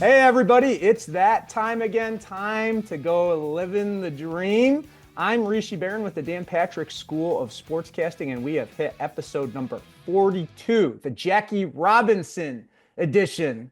Hey everybody, it's that time again, time to go living the dream. I'm Rishi Barran with the Dan Patrick School of Sportscasting, and we have hit episode number 42, the Jackie Robinson edition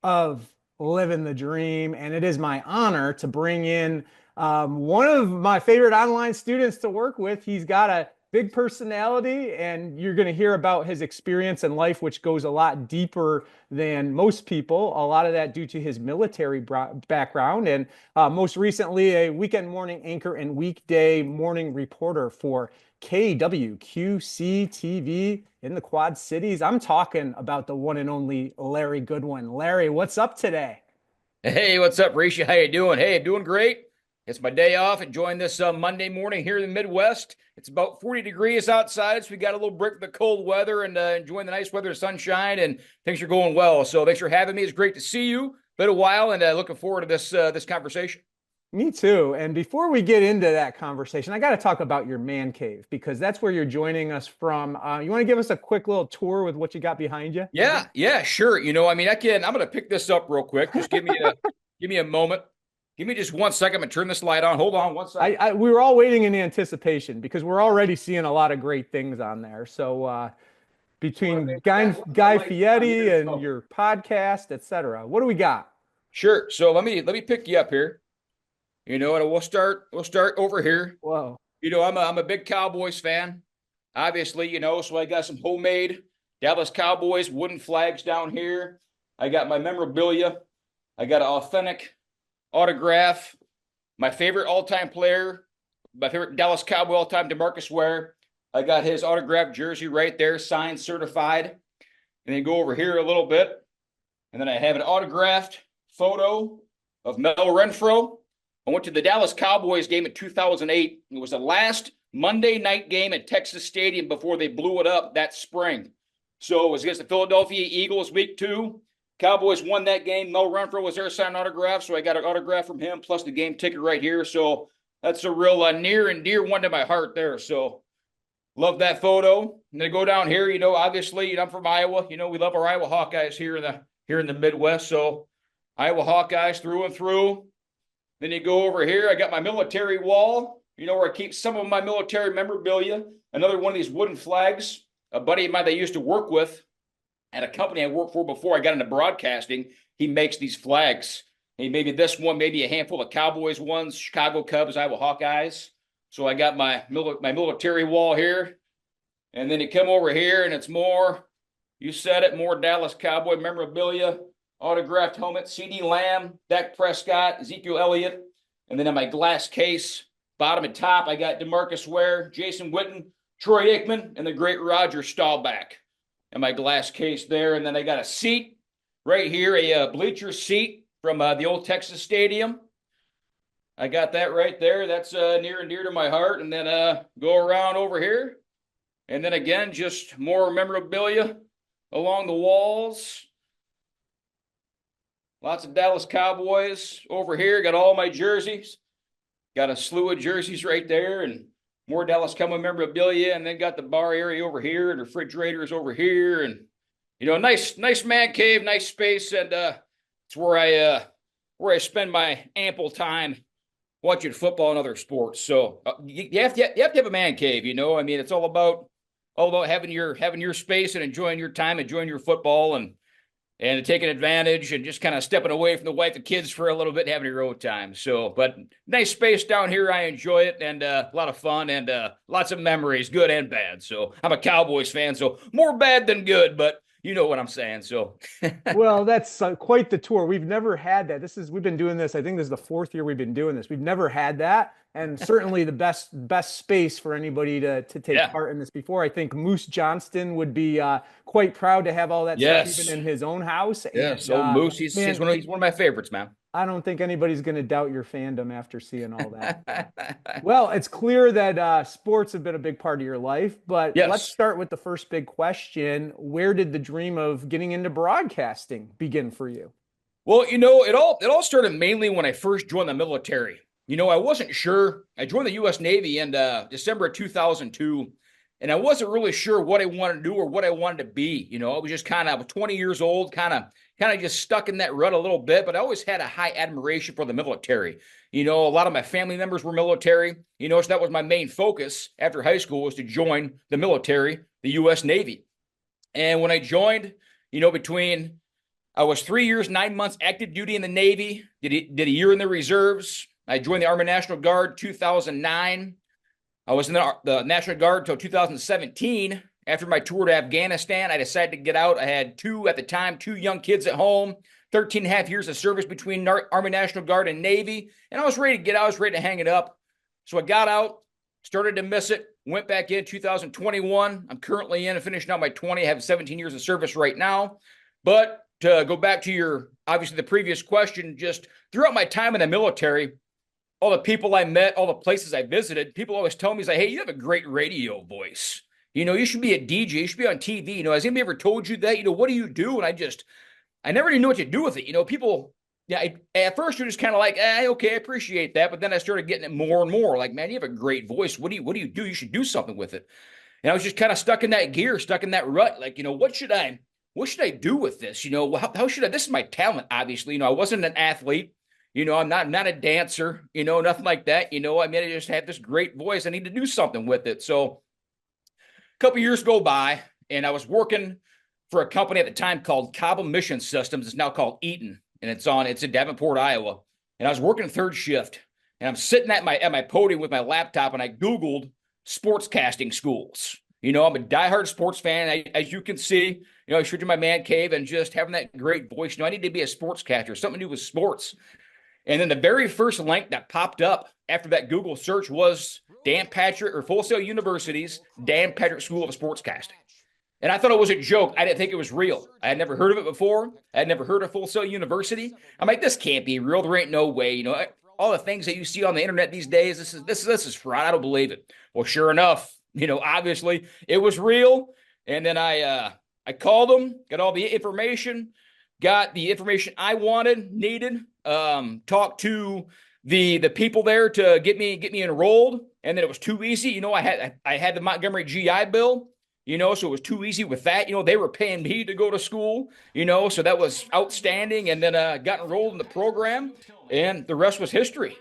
of Living the Dream. And it is my honor to bring in one of my favorite online students to work with. He's got a big personality, and you're going to hear about his experience in life, which goes a lot deeper than most people. A lot of that due to his military background, and most recently, a weekend morning anchor and weekday morning reporter for KWQC-TV in the Quad Cities. I'm talking about the one and only Larry Goodwin. Larry, what's up today? Hey, what's up, Rishi? How you doing? Hey, I'm doing great. It's my day off, enjoying this Monday morning here in the Midwest. It's about 40 degrees outside, so we got a little break from the cold weather and enjoying the nice weather, sunshine, and things are going well. So thanks for having me. It's great to see you. Been a while, and looking forward to this conversation. Me too. And before we get into that conversation, I got to talk about your man cave, because that's where you're joining us from. You want to give us a quick little tour with what you got behind you? Yeah, sure. I'm going to pick this up real quick. Just give me a moment. Give me just 1 second. I'm going to turn this light on. Hold on 1 second. We were all waiting in anticipation because we're already seeing a lot of great things on there. So between Guy Fieri and your podcast, etc., what do we got? Sure. So let me pick you up here. And we'll start over here. Whoa. I'm a big Cowboys fan, obviously, so I got some homemade Dallas Cowboys wooden flags down here. I got my memorabilia. I got an authentic autograph. My favorite all-time player, my favorite Dallas Cowboy all-time, DeMarcus Ware. I got his autographed jersey right there, signed, certified. And then go over here a little bit. And then I have an autographed photo of Mel Renfro. I went to the Dallas Cowboys game in 2008. It was the last Monday night game at Texas Stadium before they blew it up that spring. So it was against the Philadelphia Eagles week 2. Cowboys won that game. Mel Renfro was there signing autograph, so I got an autograph from him, plus the game ticket right here. So that's a real near and dear one to my heart there. So love that photo. And then go down here, obviously, I'm from Iowa. We love our Iowa Hawkeyes here in the Midwest. So Iowa Hawkeyes through and through. Then you go over here. I got my military wall, where I keep some of my military memorabilia. Another one of these wooden flags. A buddy of mine that I used to work with at a company I worked for before I got into broadcasting, he makes these flags. Hey, maybe this one, maybe a handful of Cowboys ones, Chicago Cubs, Iowa Hawkeyes. So I got my military wall here. And then you come over here and it's more, you said it, more Dallas Cowboy memorabilia, autographed helmet, CeeDee Lamb, Dak Prescott, Ezekiel Elliott. And then in my glass case, bottom and top, I got DeMarcus Ware, Jason Witten, Troy Aikman, and the great Roger Staubach in my glass case there. And then I got a seat right here, a bleacher seat from the old Texas Stadium. I got that right there. That's near and dear to my heart. And then go around over here. And then again, just more memorabilia along the walls. Lots of Dallas Cowboys over here. Got all my jerseys. Got a slew of jerseys right there, and more Dallas Cowboy memorabilia. And then got the bar area over here, and refrigerators over here, and nice man cave, nice space, and it's where I spend my ample time watching football and other sports. So you have to have a man cave. It's all about having your space and enjoying your time, enjoying your football, and taking advantage and just kind of stepping away from the wife and kids for a little bit and having your own time. So, but nice space down here. I enjoy it, and a lot of fun, and lots of memories, good and bad. So I'm a Cowboys fan, so more bad than good, but you know what I'm saying. So, well, that's quite the tour. We've never had that. We've been doing this. I think this is the 4th year we've been doing this. We've never had that. And certainly the best space for anybody to take part in this before. I think Moose Johnston would be quite proud to have all that stuff even in his own house. Yeah, so Moose, he's one of my favorites, man. I don't think anybody's going to doubt your fandom after seeing all that. Well, it's clear that sports have been a big part of your life, but let's start with the first big question. Where did the dream of getting into broadcasting begin for you? Well, it all started mainly when I first joined the military. I wasn't sure. I joined the U.S. Navy in December of 2002, and I wasn't really sure what I wanted to do or what I wanted to be. I was just kind of 20 years old, kind of just stuck in that rut a little bit, but I always had a high admiration for the military. A lot of my family members were military, so that was my main focus after high school, was to join the military, the U.S. Navy. And when I joined, between I was 3 years, 9 months active duty in the Navy, did a year in the reserves. I joined the Army National Guard 2009. I was in the National Guard until 2017. After my tour to Afghanistan, I decided to get out. I had two young kids at home, 13 and a half years of service between Army National Guard and Navy. And I was ready to get out. I was ready to hang it up. So I got out, started to miss it, went back in 2021. I'm currently finishing out my 20. I have 17 years of service right now. But to go back to obviously the previous question, just throughout my time in the military, all the people I met, all the places I visited, people always tell me, hey, you have a great radio voice. You should be a DJ. You should be on TV. Has anybody ever told you that? What do you do? And I never really knew what to do with it. People, at first you're just kind of like, okay, I appreciate that. But then I started getting it more and more. Like, man, you have a great voice. What do you do? You should do something with it. And I was just kind of stuck in that gear, stuck in that rut. Like, what should I do with this? How should I? This is my talent, obviously. I wasn't an athlete. I'm not a dancer. Nothing like that. I just had this great voice. I need to do something with it. So couple years go by, and I was working for a company at the time called Cobham Mission Systems. It's now called Eaton, and it's in Davenport, Iowa. And I was working third shift, and I'm sitting at my podium with my laptop, and I Googled sportscasting schools. I'm a diehard sports fan. As you can see, I showed you my man cave and just having that great voice. I need to be a sportscaster, something to do with sports. And then the very first link that popped up after that Google search was Dan Patrick, or Full Sail University's Dan Patrick School of Sportscasting. And I thought it was a joke. I didn't think it was real. I had never heard of it before. I had never heard of Full Sail University. I'm like, this can't be real. There ain't no way. All the things that you see on the internet these days, this is fraud. I don't believe it. Well, sure enough, obviously it was real. And then I called them, got all the information, got the information I needed, talked to the people there to get me enrolled, and then it was too easy. I had the Montgomery GI Bill, so it was too easy with that. They were paying me to go to school, so that was outstanding. And then got enrolled in the program, and the rest was history,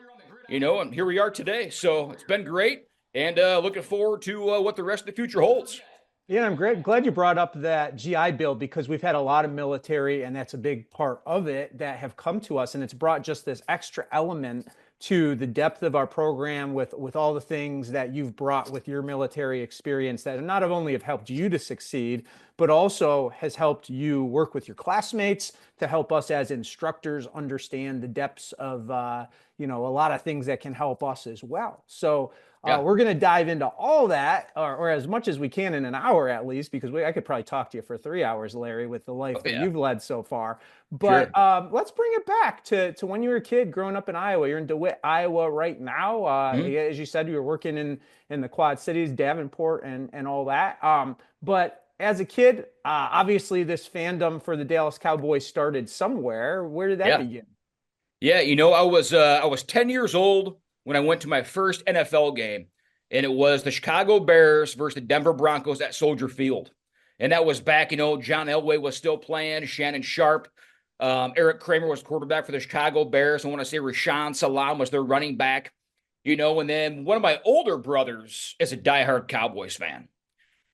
and here we are today. So it's been great, and looking forward to what the rest of the future holds. Yeah, I'm glad you brought up that GI Bill, because we've had a lot of military, and that's a big part of it, that have come to us, and it's brought just this extra element to the depth of our program with all the things that you've brought with your military experience that not only have helped you to succeed, but also has helped you work with your classmates to help us as instructors understand the depths of a lot of things that can help us as well. So we're going to dive into all that, or as much as we can in an hour at least, because I could probably talk to you for 3 hours, Larry, with the life that you've led so far. But sure. Let's bring it back to when you were a kid growing up in Iowa. You're in DeWitt, Iowa right now. As you said, you were working in the Quad Cities, Davenport, and all that. But as a kid, obviously this fandom for the Dallas Cowboys started somewhere. Where did that begin? Yeah, I was 10 years old when I went to my first NFL game, and it was the Chicago Bears versus the Denver Broncos at Soldier Field. And that was back, John Elway was still playing, Shannon Sharp, Eric Kramer was quarterback for the Chicago Bears. I want to say Rashaan Salam was their running back, and then one of my older brothers is a diehard Cowboys fan.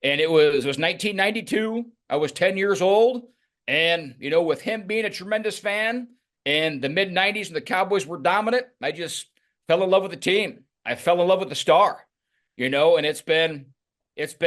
And it was 1992. I was 10 years old. And, with him being a tremendous fan in the mid-90s when the Cowboys were dominant, I just fell in love with the team. I fell in love with the star, and it's been just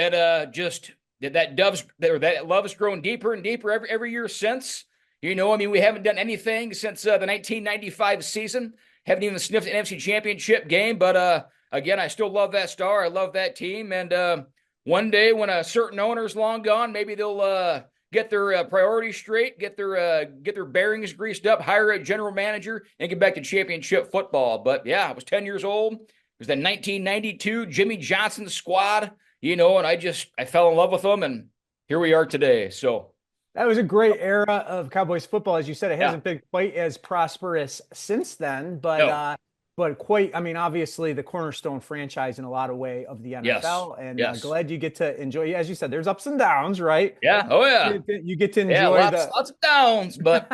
that love has grown deeper and deeper every year since. We haven't done anything since the 1995 season. Haven't even sniffed an NFC Championship game. But again, I still love that star. I love that team. And one day when a certain owner's long gone, maybe they'll get their priorities straight, get their bearings greased up, hire a general manager, and get back to championship football. But yeah, I was 10 years old. It was the 1992 Jimmy Johnson squad, and I fell in love with them, and here we are today. So that was a great era of Cowboys football. As you said, it hasn't been quite as prosperous since then, but but quite, I mean, obviously the cornerstone franchise in a lot of way of the Yes. NFL, and Yes. glad you get to enjoy. As you said, there's ups and downs, right? Yeah. Oh yeah. You get to Yeah. enjoy Lots, the. lots of downs, but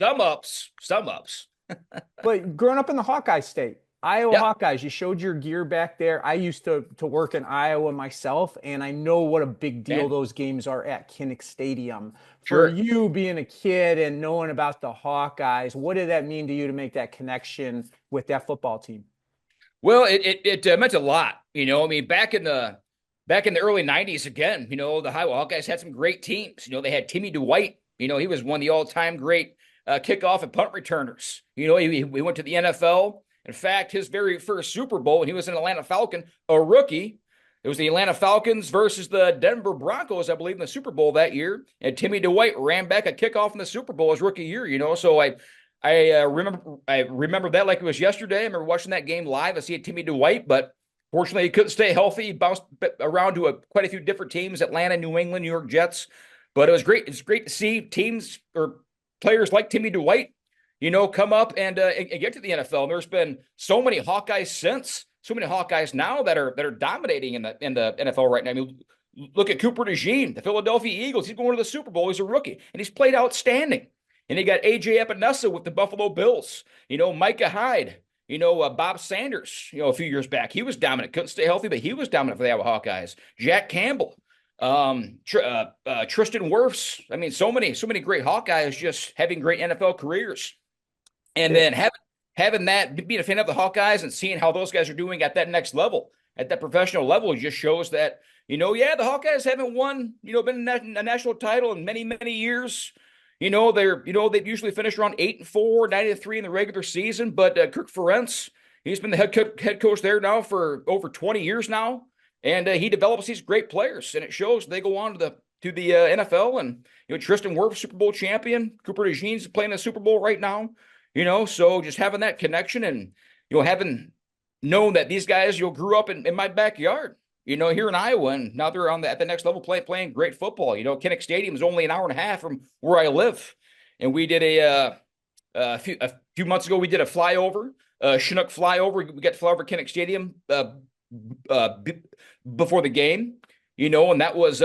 some ups, some ups. But growing up in the Hawkeye state, Iowa Yeah. Hawkeyes, you showed your gear back there. I used to work in Iowa myself, and I know what a big deal Man, those games are at Kinnick Stadium. For sure. you being a kid and knowing about the Hawkeyes, what did that mean to you to make that connection with that football team? Well, it meant a lot. I mean, back in the early '90s, again, the Iowa Hawkeyes had some great teams. They had Timmy Dwight. He was one of the all-time great kickoff and punt returners. He went to the NFL. In fact, his very first Super Bowl, when he was an Atlanta Falcon, a rookie, it was the Atlanta Falcons versus the Denver Broncos, I believe, in the Super Bowl that year. And Timmy Dwight ran back a kickoff in the Super Bowl his rookie year. So I remember that like it was yesterday. I remember watching that game live. I see Timmy Dwight, but fortunately he couldn't stay healthy. He bounced around to quite a few different teams: Atlanta, New England, New York Jets. But it was great. It's great to see teams or players like Timmy Dwight, come up and get to the NFL. And there's been so many Hawkeyes since, so many Hawkeyes now that are dominating in the NFL right now. I mean, look at Cooper DeJean, the Philadelphia Eagles. He's going to the Super Bowl. He's a rookie, and he's played outstanding. And he got AJ Epinesa with the Buffalo Bills. Micah Hyde. Bob Sanders. A few years back, he was dominant. Couldn't stay healthy, but he was dominant for the Iowa Hawkeyes. Jack Campbell. Tristan Wirfs. I mean, so many great Hawkeyes just having great NFL careers. And then having that, being a fan of the Hawkeyes and seeing how those guys are doing at that next level, at that professional level, just shows that, yeah, the Hawkeyes haven't won, been in a national title in many, many years. They've usually finished around 8-4, 9-3 in the regular season. But Kirk Ferentz, he's been the head coach there now for over 20 years now, and he develops these great players, and it shows. They go on to the NFL, and Tristan Wirfs, Super Bowl champion, Cooper DeJean's playing the Super Bowl right now. So just having that connection and having known that these guys grew up in my backyard. Here in Iowa, and now they're at the next level playing great football. Kinnick Stadium is only an hour and a half from where I live. And we did a few months ago, we did a flyover, Chinook flyover. We got to fly over Kinnick Stadium before the game, and that was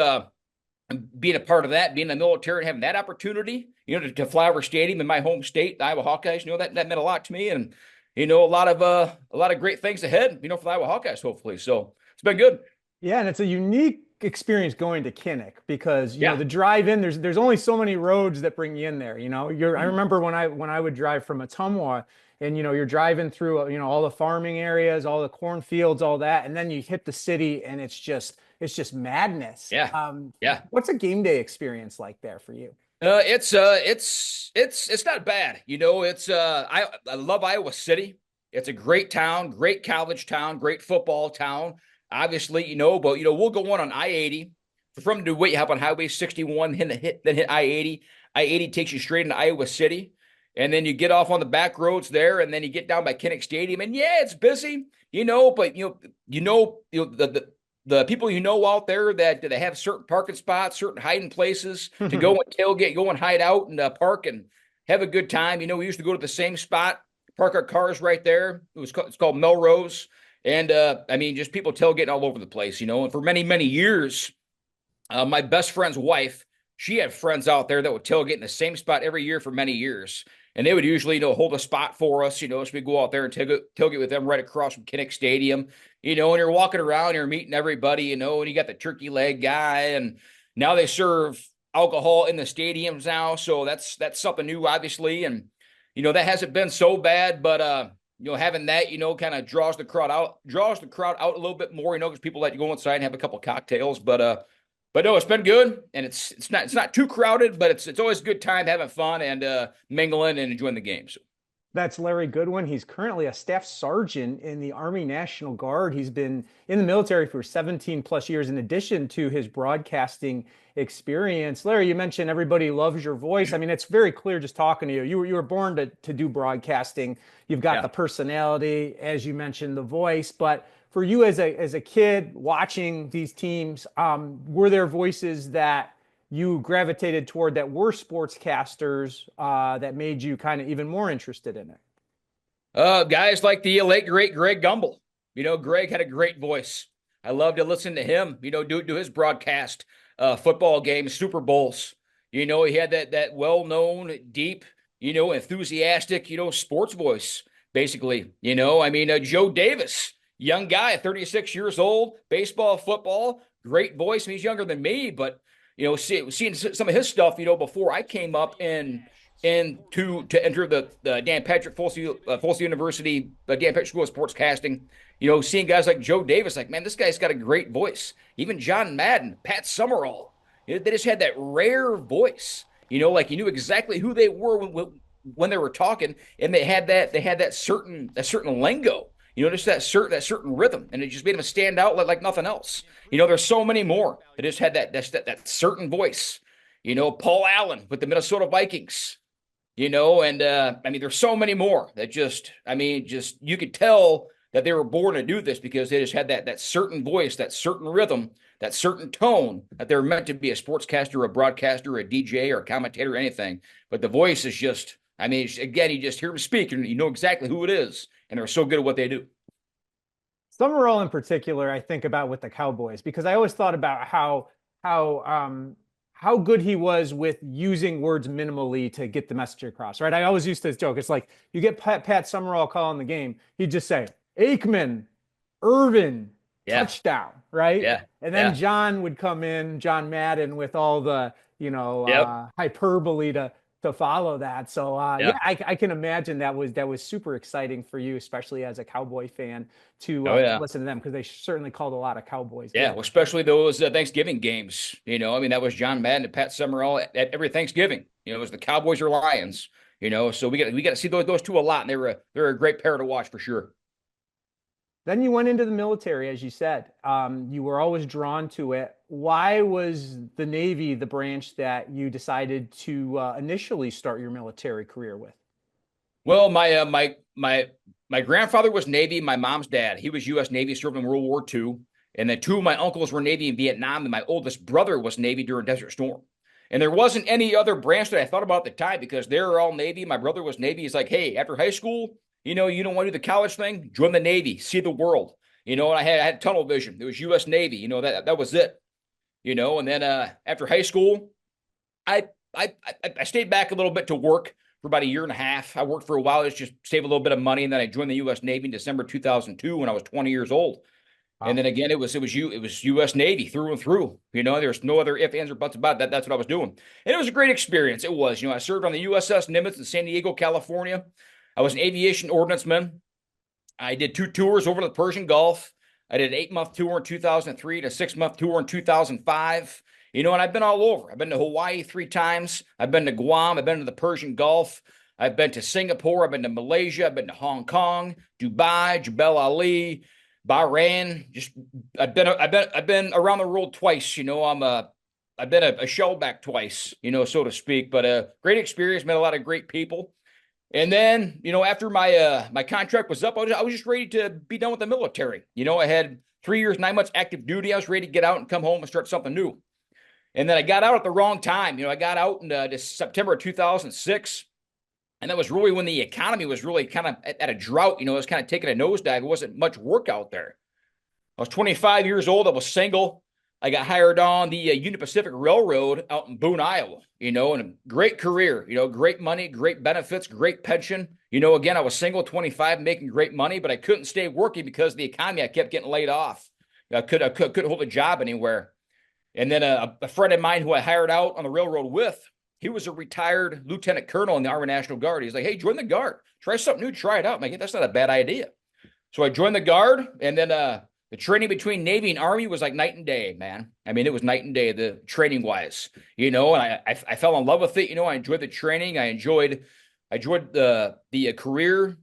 being a part of that, being in the military and having that opportunity, to fly over stadium in my home state, the Iowa Hawkeyes, that meant a lot to me. And, a lot of great things ahead, for the Iowa Hawkeyes, hopefully. So it's been good. Yeah, and it's a unique experience going to Kinnick because Yeah. the drive in, there's only so many roads that bring you in there. I remember when I would drive from Atumwa, and you're driving through all the farming areas, all the cornfields, all that, and then you hit the city, and it's just madness. Yeah. Yeah. What's a game day experience like there for you? It's not bad. I love Iowa City. It's a great town, great college town, great football town. Obviously, but we'll go on I-80 from DeWitt. You hop on Highway 61, then hit I-80. I-80 takes you straight into Iowa City, and then you get off on the back roads there, and then you get down by Kinnick Stadium. And yeah, it's busy, but the people out there that they have certain parking spots, certain hiding places to go and tailgate, go and hide out and park and have a good time. We used to go to the same spot, park our cars right there. It's called Melrose. And I mean, just people tailgating all over the place, and for many, many years, my best friend's wife, she had friends out there that would tailgate in the same spot every year for many years. And they would usually, hold a spot for us, so we go out there and tailgate with them right across from Kinnick Stadium, and you're walking around, you're meeting everybody, and you got the turkey leg guy, and now they serve alcohol in the stadiums now. So that's something new, obviously. And, that hasn't been so bad, but, having that, kind of draws the crowd out a little bit more, because people let you go inside and have a couple cocktails. But no, it's been good, and it's not too crowded, but it's always a good time having fun and mingling and enjoying the games. That's Larry Goodwin. He's currently a staff sergeant in the Army National Guard. He's been in the military for 17 plus years, in addition to his broadcasting experience. Larry, you mentioned everybody loves your voice. I mean, it's very clear just talking to you. You were born to do broadcasting. You've got the personality, as you mentioned, the voice. But for you as a kid watching these teams, were there voices that you gravitated toward that were sportscasters that made you kind of even more interested in it? Guys like the late great Greg Gumbel. Greg had a great voice. I love to listen to him. Do his broadcast, football games, Super Bowls. He had that well known, deep, enthusiastic, sports voice. Basically, Joe Davis, young guy, 36 years old, baseball, football, great voice. I mean, he's younger than me, but seeing some of his stuff, before I came up and to enter the Dan Patrick Folsom University, Dan Patrick School of Sportscasting, seeing guys like Joe Davis, like, man, this guy's got a great voice. Even John Madden, Pat Summerall, they just had that rare voice. Like you knew exactly who they were when they were talking, and they had that certain lingo. Just that certain rhythm, and it just made them stand out like nothing else. There's so many more that just had that certain voice. Paul Allen with the Minnesota Vikings. And there's so many more that just you could tell that they were born to do this because they just had that certain voice, that certain rhythm, that certain tone that they were meant to be a sportscaster, a broadcaster, a DJ, or a commentator, or anything. But the voice is just, again, you just hear them speak and you know exactly who it is, and they're so good at what they do. Summerall in particular, I think about with the Cowboys, because I always thought about how good he was with using words minimally to get the message across, right? I always used to joke. It's like you get Pat Summerall calling the game. He'd just say, Aikman, Irvin, touchdown, right? Yeah. And then John would come in, John Madden, with all the, hyperbole to follow that. So I can imagine that was super exciting for you, especially as a Cowboy fan, to listen to them, because they certainly called a lot of Cowboys. Yeah, well, especially those Thanksgiving games. That was John Madden and Pat Summerall at every Thanksgiving. It was the Cowboys or Lions. So we got to see those two a lot, and they're a great pair to watch for sure. Then you went into the military, as you said. You were always drawn to it. Why was the Navy the branch that you decided to initially start your military career with? Well, my grandfather was Navy. My mom's dad, he was U.S. Navy, served in World War II. And then two of my uncles were Navy in Vietnam, and my oldest brother was Navy during Desert Storm. And there wasn't any other branch that I thought about at the time because they were all Navy. My brother was Navy. He's like, hey, after high school, you don't want to do the college thing? Join the Navy, see the world. And I had tunnel vision. It was U.S. Navy. That was it. And then after high school, I stayed back a little bit to work for about a year and a half. I worked for a while just save a little bit of money, and then I joined the U.S. Navy in December 2002 when I was 20 years old. Wow. And then again, it was U.S. Navy through and through. There's no other ifs, ands, or buts about that. That's what I was doing, and it was a great experience. It was. I served on the USS Nimitz in San Diego, California. I was an aviation ordnanceman. I did 2 tours over to the Persian Gulf. I did an 8-month tour in 2003 and a 6-month tour in 2005. And I've been all over. I've been to Hawaii 3 times. I've been to Guam. I've been to the Persian Gulf. I've been to Singapore. I've been to Malaysia. I've been to Hong Kong, Dubai, Jebel Ali, Bahrain. I've been around the world twice. I've been a shellback twice, so to speak. But a great experience. Met a lot of great people. And then, after my contract was up, I was just ready to be done with the military. I had 3 years, 9 months active duty. I was ready to get out and come home and start something new. And then I got out at the wrong time. I got out in September of 2006. And that was really when the economy was really kind of at a drought. It was kind of taking a nosedive. It wasn't much work out there. I was 25 years old. I was single. I got hired on the Union Pacific Railroad out in Boone, Iowa, and a great career, great money, great benefits, great pension. Again, I was single, 25, making great money, but I couldn't stay working because of the economy. I kept getting laid off. I couldn't hold a job anywhere. And then a friend of mine who I hired out on the railroad with, he was a retired lieutenant colonel in the Army National Guard. He's like, hey, join the Guard. Try something new. Try it out. I'm like, that's not a bad idea. So I joined the Guard, and then the training between Navy and Army was like night and day, man. It was night and day, the training wise, and I fell in love with it. I enjoyed the training. I enjoyed the career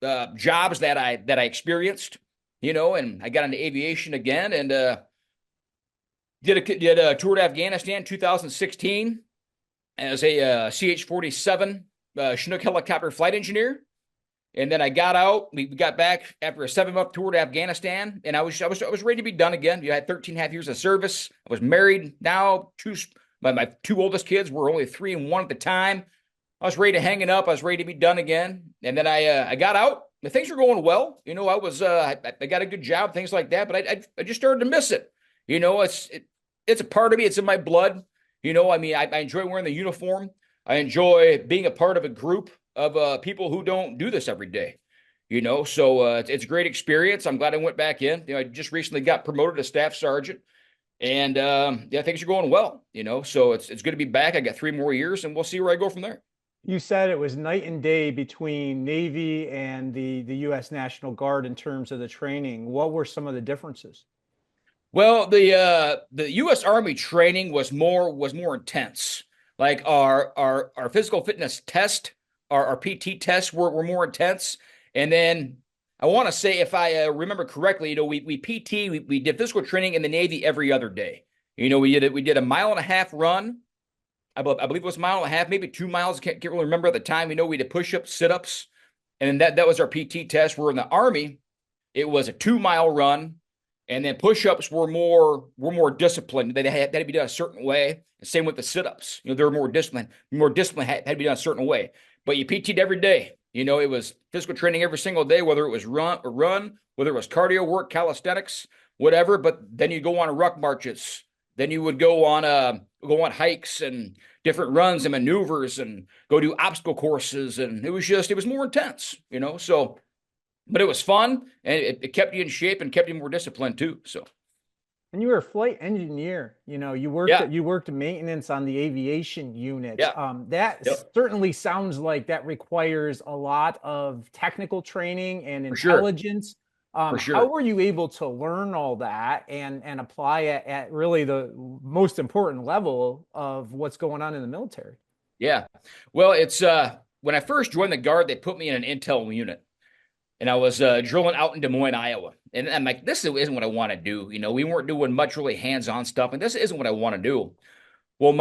jobs that I experienced, and I got into aviation again and did a tour to Afghanistan 2016 as a CH-47 Chinook helicopter flight engineer. And then I got out. We got back after a 7-month tour to Afghanistan, and I was ready to be done again. I had 13 and a half years of service. I was married now. My 2 oldest kids were only 3 and 1 at the time. I was ready to hang it up. I was ready to be done again. And then I got out. The things were going well. I got a good job, things like that. But I just started to miss it. It's a part of me. It's in my blood. I enjoy wearing the uniform. I enjoy being a part of a group of people who don't do this every day. So it's a great experience. I'm glad I went back in. I just recently got promoted to staff sergeant. And yeah, things are going well, so it's good to be back. I got 3 more years and we'll see where I go from there. You said it was night and day between Navy and the U.S. National Guard in terms of the training. What were some of the differences? Well, the U.S. Army training was more intense. Like our physical fitness test, our PT tests were more intense. And then I want to say, if I remember correctly, we did physical training in the Navy every other day. We did a 1.5 mile run. I believe it was 1.5 miles, maybe 2 miles. Can't really remember at the time. We did push-ups, sit-ups, and that was our PT test. Where in the Army, it was a 2 mile run, and then push-ups were more disciplined. They had to be done a certain way. The same with the sit-ups. They were more disciplined. More discipline had to be done a certain way. But you PT'd every day. It was physical training every single day, whether it was run, whether it was cardio work, calisthenics, whatever. But then you go on ruck marches. Then you would go on hikes and different runs and maneuvers and go do obstacle courses. And it was more intense, So, but it was fun, and it kept you in shape and kept you more disciplined too. So. And you were a flight engineer. Yeah. You worked maintenance on the aviation unit. Yeah. That Yep. certainly sounds like that requires a lot of technical training and For sure. intelligence. For How sure. were you able to learn all that and apply it at really the most important level of what's going on in the military? Yeah. Well, it's when I first joined the Guard, they put me in an intel unit. And I was drilling out in Des Moines, Iowa. And I'm like, this isn't what I want to do. We weren't doing much really hands-on stuff, and this isn't what I want to do. Well,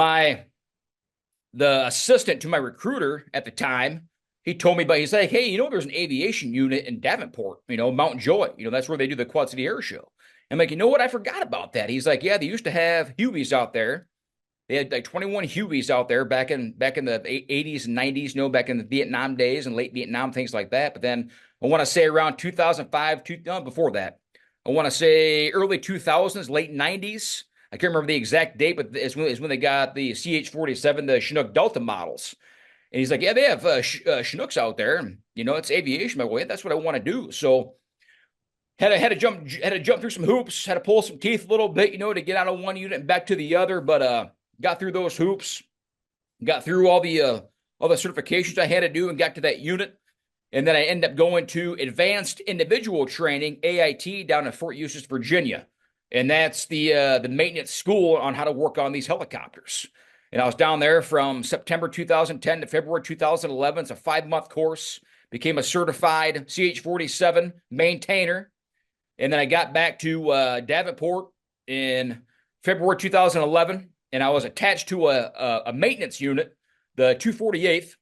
the assistant to my recruiter at the time, he told me, he's like, hey, there's an aviation unit in Davenport, Mount Joy. That's where they do the Quad City Air Show. I'm like, you know what? I forgot about that. He's like, yeah, they used to have Hueys out there. They had like 21 Hueys out there back in the 80s and 90s, back in the Vietnam days and late Vietnam, things like that. But then I want to say around 2005, before that, I want to say early 2000s, late 90s. I can't remember the exact date, but it's when they got the CH-47, the Chinook Delta models. And he's like, yeah, they have Chinooks out there. And, it's aviation. My way, that's what I want to do. So had to jump through some hoops, had to pull some teeth a little bit, to get out of one unit and back to the other. But got through those hoops, got through all the certifications I had to do, and got to that unit. And then I ended up going to Advanced Individual Training, AIT, down in Fort Eustis, Virginia. And that's the maintenance school on how to work on these helicopters. And I was down there from September 2010 to February 2011. It's a 5-month course. Became a certified CH-47 maintainer. And then I got back to Davenport in February 2011. And I was attached to a maintenance unit, the 248th.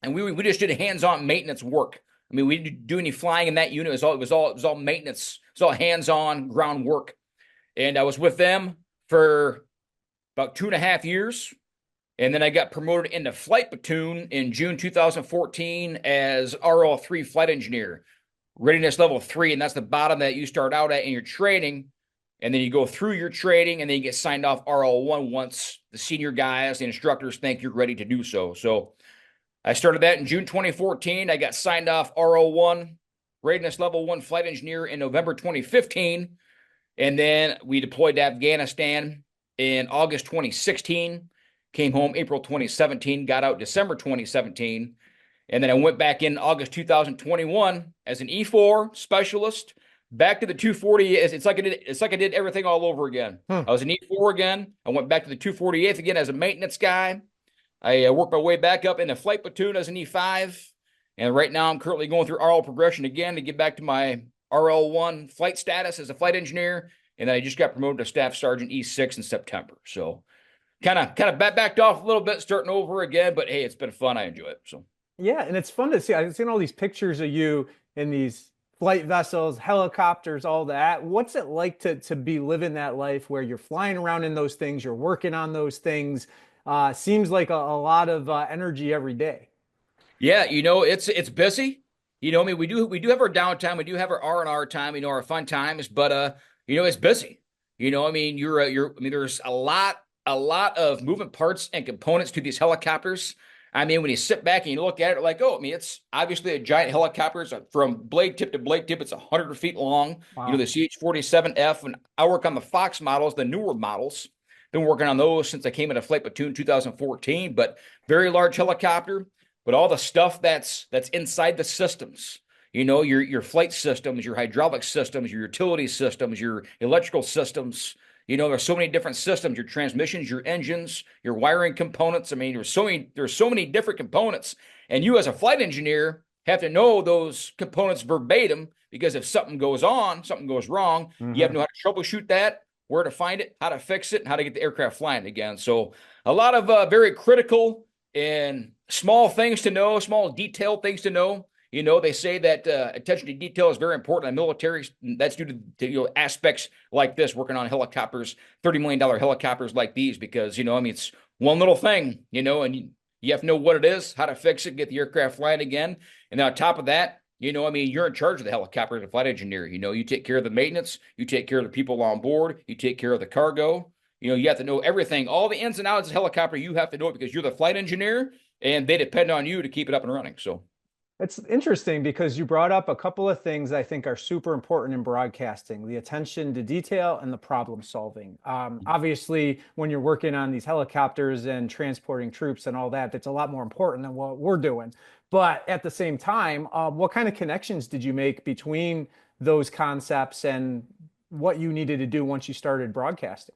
And we just did hands-on maintenance work. I mean, we didn't do any flying in that unit. It was all maintenance. It was all hands-on ground work. And I was with them for about 2.5 years. And then I got promoted into Flight Platoon in June 2014 as RL3 flight engineer, readiness level 3. And that's the bottom that you start out at in your training. And then you go through your training, and then you get signed off RL1 once the senior guys, the instructors think you're ready to do so. So I started that in June 2014. I got signed off RL1, readiness level 1 flight engineer in November 2015. And then we deployed to Afghanistan in August 2016, came home April 2017, got out December 2017. And then I went back in August 2021 as an E4 specialist, back to the 240. It's like I did everything all over again. I was an E4 again. I went back to the 248th again as a maintenance guy. I worked my way back up into Flight Platoon as an E5. And right now I'm currently going through RL progression again to get back to my RL1 flight status as a flight engineer. And then I just got promoted to Staff Sergeant E6 in September. So kind of backed off a little bit, starting over again. But hey, it's been fun. I enjoy it. So yeah, and it's fun to see. I've seen all these pictures of you in these flight vessels, helicopters, all that. What's it like to be living that life where you're flying around in those things, you're working on those things? Seems like a lot of energy every day. Yeah, it's busy. I mean, we do have our downtime, we do have our R&R time, our fun times, but it's busy. I mean, I mean, there's a lot of moving parts and components to these helicopters. I mean, when you sit back and you look at it, like, oh, I mean, it's obviously a giant helicopter. It's from blade tip to blade tip. It's 100 feet long. Wow. The CH-47F, and I work on the Fox models, the newer models. Been working on those since I came into Flight Platoon 2014, but very large helicopter. But all the stuff that's inside the systems, your flight systems, your hydraulic systems, your utility systems, your electrical systems, there's so many different systems, your transmissions, your engines, your wiring components. I mean, there's so many different components. And you as a flight engineer have to know those components verbatim, because if something goes wrong, you have to know how to troubleshoot that, where to find it, how to fix it, and how to get the aircraft flying again. So a lot of very critical and small things to know, small detailed things to know. They say that attention to detail is very important in the military. That's due to aspects like this, working on helicopters, $30 million helicopters like these, because, I mean, it's one little thing, and you have to know what it is, how to fix it, get the aircraft flying again. And on top of that, I mean, you're in charge of the helicopter as a flight engineer. You take care of the maintenance, you take care of the people on board, you take care of the cargo. You have to know everything, all the ins and outs of the helicopter. You have to know it because you're the flight engineer, and they depend on you to keep it up and running. So it's interesting because you brought up a couple of things I think are super important in broadcasting: the attention to detail and the problem solving. Obviously, when you're working on these helicopters and transporting troops and all that, that's a lot more important than what we're doing. But at the same time, what kind of connections did you make between those concepts and what you needed to do once you started broadcasting?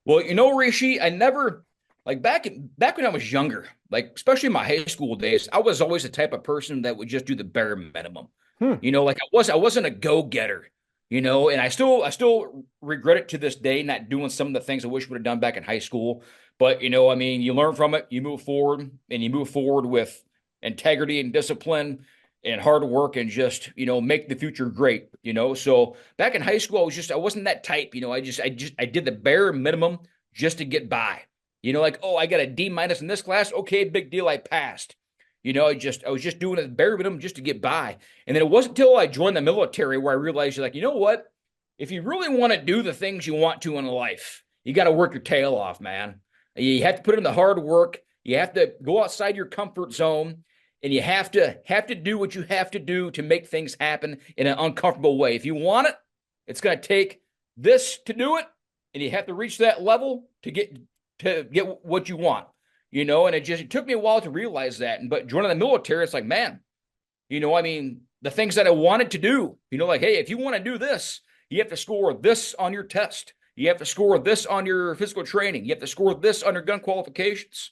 Well, Rishi, I never, like, back when I was younger, like especially in my high school days, I was always the type of person that would just do the bare minimum. Hmm. Like I wasn't a go-getter, and I still regret it to this day, not doing some of the things I wish I would have done back in high school. But I mean, you learn from it, you move forward, and you move forward with integrity and discipline and hard work, and just make the future great. So back in high school, I wasn't that type. I did the bare minimum just to get by. Like, oh, I got a D- in this class, okay, big deal, I passed. I was just doing the bare minimum just to get by. And then it wasn't until I joined the military where I realized, like, you know what, if you really want to do the things you want to in life, you got to work your tail off, man. You have to put in the hard work, you have to go outside your comfort zone, and you have to do what you have to do to make things happen in an uncomfortable way. If you want it, it's going to take this to do it, and you have to reach that level to get what you want. And it took me a while to realize that. But joining the military, it's like, man, I mean, the things that I wanted to do, like, hey, if you want to do this, you have to score this on your test. You have to score this on your physical training. You have to score this on your gun qualifications.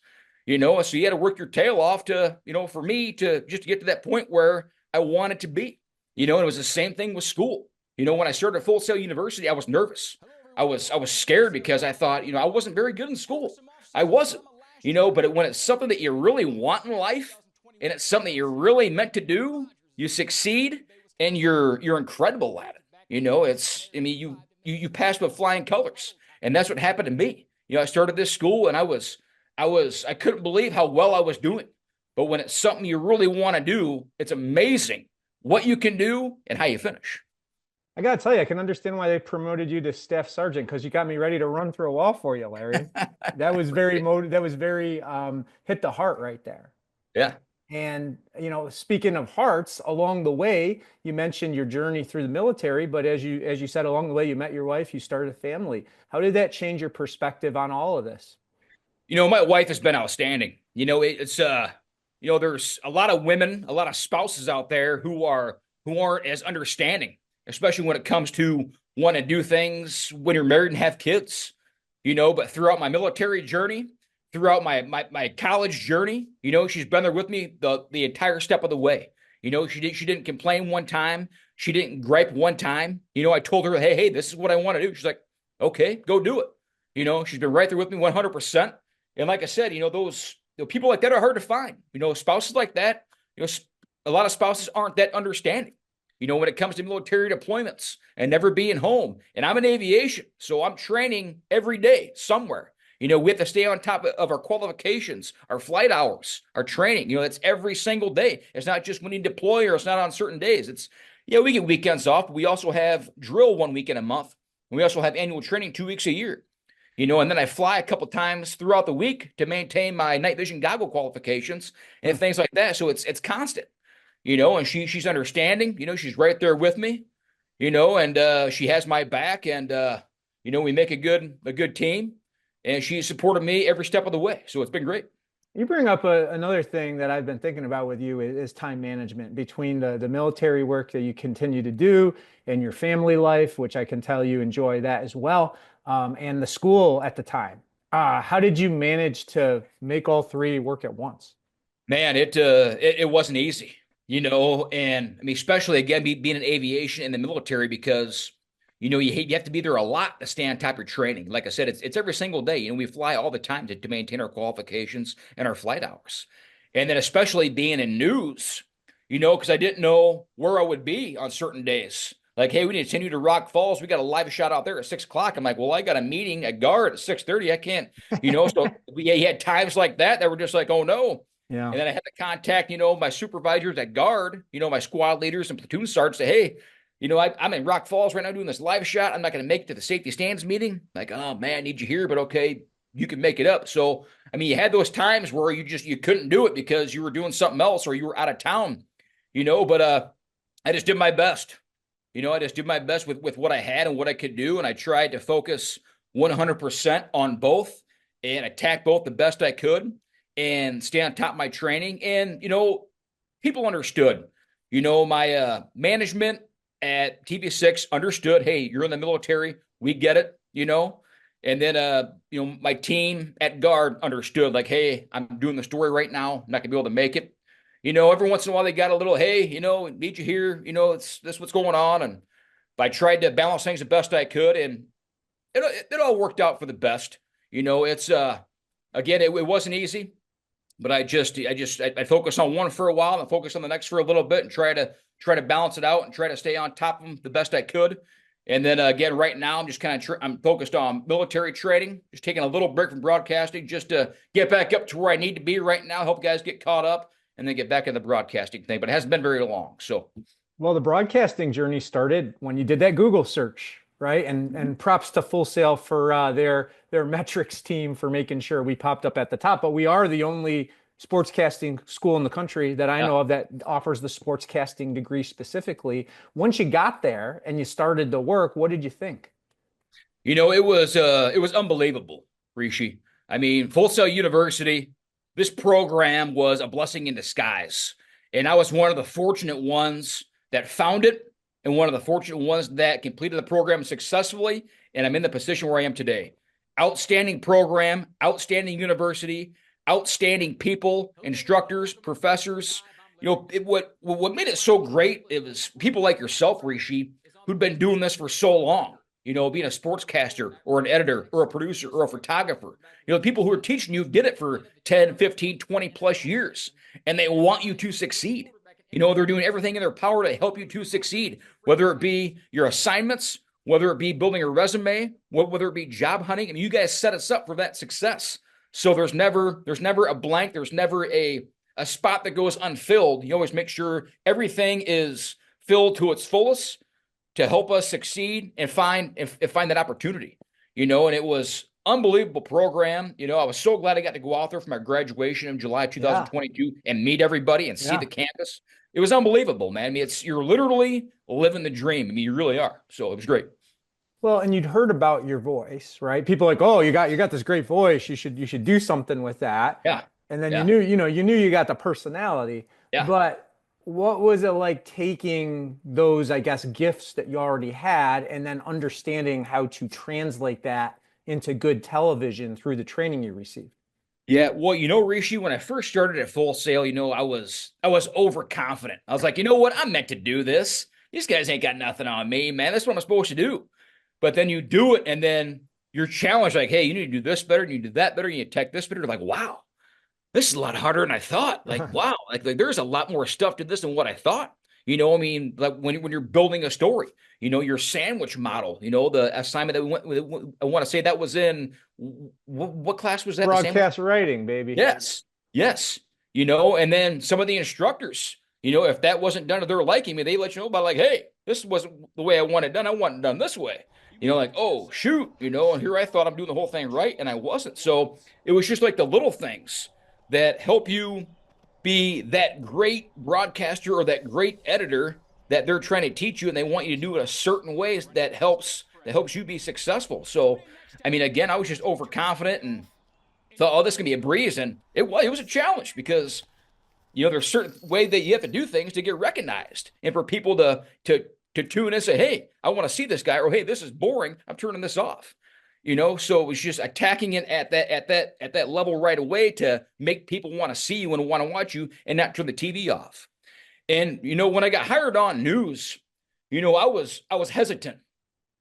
So you had to work your tail off to, for me to just get to that point where I wanted to be. And it was the same thing with school. When I started at Full Sail University, I was nervous. I was scared because I thought, I wasn't very good in school. I wasn't, but when it's something that you really want in life, and it's something that you're really meant to do, you succeed, and you're incredible at it. I mean, you pass with flying colors, and that's what happened to me. I started this school, and I couldn't believe how well I was doing. But when it's something you really want to do, it's amazing what you can do and how you finish. I gotta tell you, I can understand why they promoted you to staff sergeant, because you got me ready to run through a wall for you, Larry. That was very hit the heart right there. Yeah. And speaking of hearts, along the way, you mentioned your journey through the military, but as you said, along the way, you met your wife, you started a family. How did that change your perspective on all of this? My wife has been outstanding. There's a lot of women, a lot of spouses out there who aren't as understanding, especially when it comes to wanting to do things when you're married and have kids. But throughout my military journey, throughout my college journey, she's been there with me the entire step of the way. She didn't complain one time. She didn't gripe one time. I told her, hey, this is what I want to do. She's like, okay, go do it. She's been right there with me 100%. And like I said, those people like that are hard to find. Spouses like that, a lot of spouses aren't that understanding. When it comes to military deployments and never being home. And I'm in aviation, so I'm training every day somewhere. We have to stay on top of our qualifications, our flight hours, our training. It's every single day. It's not just when you deploy or it's not on certain days. It's, we get weekends off. But we also have drill 1 weekend a month. And we also have annual training 2 weeks a year. And then I fly a couple times throughout the week to maintain my night vision goggle qualifications and things like that. So it's constant, and she's understanding, she's right there with me, and she has my back, and we make a good team, and she supported me every step of the way. So it's been great. You bring up another thing that I've been thinking about with you is time management between the military work that you continue to do and your family life, which I can tell you enjoy that as well, and the school at the time. How did you manage to make all three work at once? Man, it wasn't easy, and I mean, especially again, being in aviation in the military, because you have to be there a lot to stay on top of your training. Like I said, it's every single day. We fly all the time to maintain our qualifications and our flight hours. And then especially being in news, because I didn't know where I would be on certain days. Like, hey, we need to send you to Rock Falls. We got a live shot out there at 6 o'clock. I'm like, well, I got a meeting at guard at 6:30. I can't, so you had times like that were just like, oh no. Yeah. And then I had to contact, my supervisors at guard, my squad leaders and platoon sergeants, say, hey, I'm in Rock Falls right now doing this live shot. I'm not going to make it to the safety stands meeting. Like, oh man, I need you here, but okay, you can make it up. So, I mean, you had those times where you couldn't do it because you were doing something else or you were out of town, but I just did my best. I just did my best with what I had and what I could do. And I tried to focus 100% on both and attack both the best I could and stay on top of my training. And, people understood, my management at TV6 understood, hey, you're in the military. We get it, And then, my team at guard understood, like, hey, I'm doing the story right now. I'm not going to be able to make it. Every once in a while they got a little, hey, need you here. It's this what's going on. And I tried to balance things the best I could. And it all worked out for the best. It's, again, it wasn't easy. But I focus on one for a while and focus on the next for a little bit and try to balance it out and try to stay on top of them the best I could. And then again, right now I'm just I'm focused on military training, just taking a little break from broadcasting just to get back up to where I need to be right now. Help guys get caught up and then get back in the broadcasting thing. But it hasn't been very long. So, well, the broadcasting journey started when you did that Google search, right? And props to Full Sail for their metrics team for making sure we popped up at the top. But we are the only sportscasting school in the country that I know of that offers the sportscasting degree specifically. Once you got there and you started to work, what did you think? It was unbelievable, Rishi. I mean, Full Sail University, this program was a blessing in disguise. And I was one of the fortunate ones that found it and one of the fortunate ones that completed the program successfully. And I'm in the position where I am today. Outstanding program, outstanding university, outstanding people, instructors, professors. What made it so great, it was people like yourself, Rishi, who'd been doing this for so long, being a sportscaster or an editor or a producer or a photographer. People who are teaching you did it for 10, 15, 20 plus years, and they want you to succeed. They're doing everything in their power to help you to succeed, whether it be your assignments, whether it be building a resume, whether it be job hunting. I mean, you guys set us up for that success. So there's never a blank. There's never a spot that goes unfilled. You always make sure everything is filled to its fullest to help us succeed and find that opportunity. And it was unbelievable program. I was so glad I got to go out there for my graduation in July 2022 and meet everybody and see the campus. It was unbelievable, man. I mean, you're literally living the dream. I mean, you really are. So it was great. Well, and you'd heard about your voice, right? People like, oh, you got this great voice. You should do something with that. Yeah. And then you knew you got the personality. Yeah. But what was it like taking those, I guess, gifts that you already had and then understanding how to translate that into good television through the training you received? Yeah, well, Rishi, when I first started at Full Sail, I was overconfident. I was like, you know what? I'm meant to do this. These guys ain't got nothing on me, man. That's what I'm supposed to do. But then you do it, and then you're challenged, like, hey, you need to do this better, you need to do that better, you need to tech this better. You're like, wow, this is a lot harder than I thought. Like, wow, like there's a lot more stuff to this than what I thought. I mean, like when you're building a story, your sandwich model, the assignment that I want to say that was in what class was that? The sandwich? Broadcast writing, baby. Yes. Yes. And then some of the instructors, if that wasn't done to their liking, they let you know about like, hey, this wasn't the way I want it done. I want it done this way. Like, oh, shoot, and here I thought I'm doing the whole thing right, and I wasn't. So it was just like the little things that help you be that great broadcaster or that great editor that they're trying to teach you, and they want you to do it a certain way that helps you be successful. So, I mean, again, I was just overconfident and thought, oh, this is gonna be a breeze, and it was a challenge because there's certain way that you have to do things to get recognized, and for people to tune in and say, hey, I want to see this guy, or hey, this is boring, I'm turning this off. So it was just attacking it at that level right away to make people want to see you and want to watch you and not turn the TV off. And when I got hired on news, I was hesitant,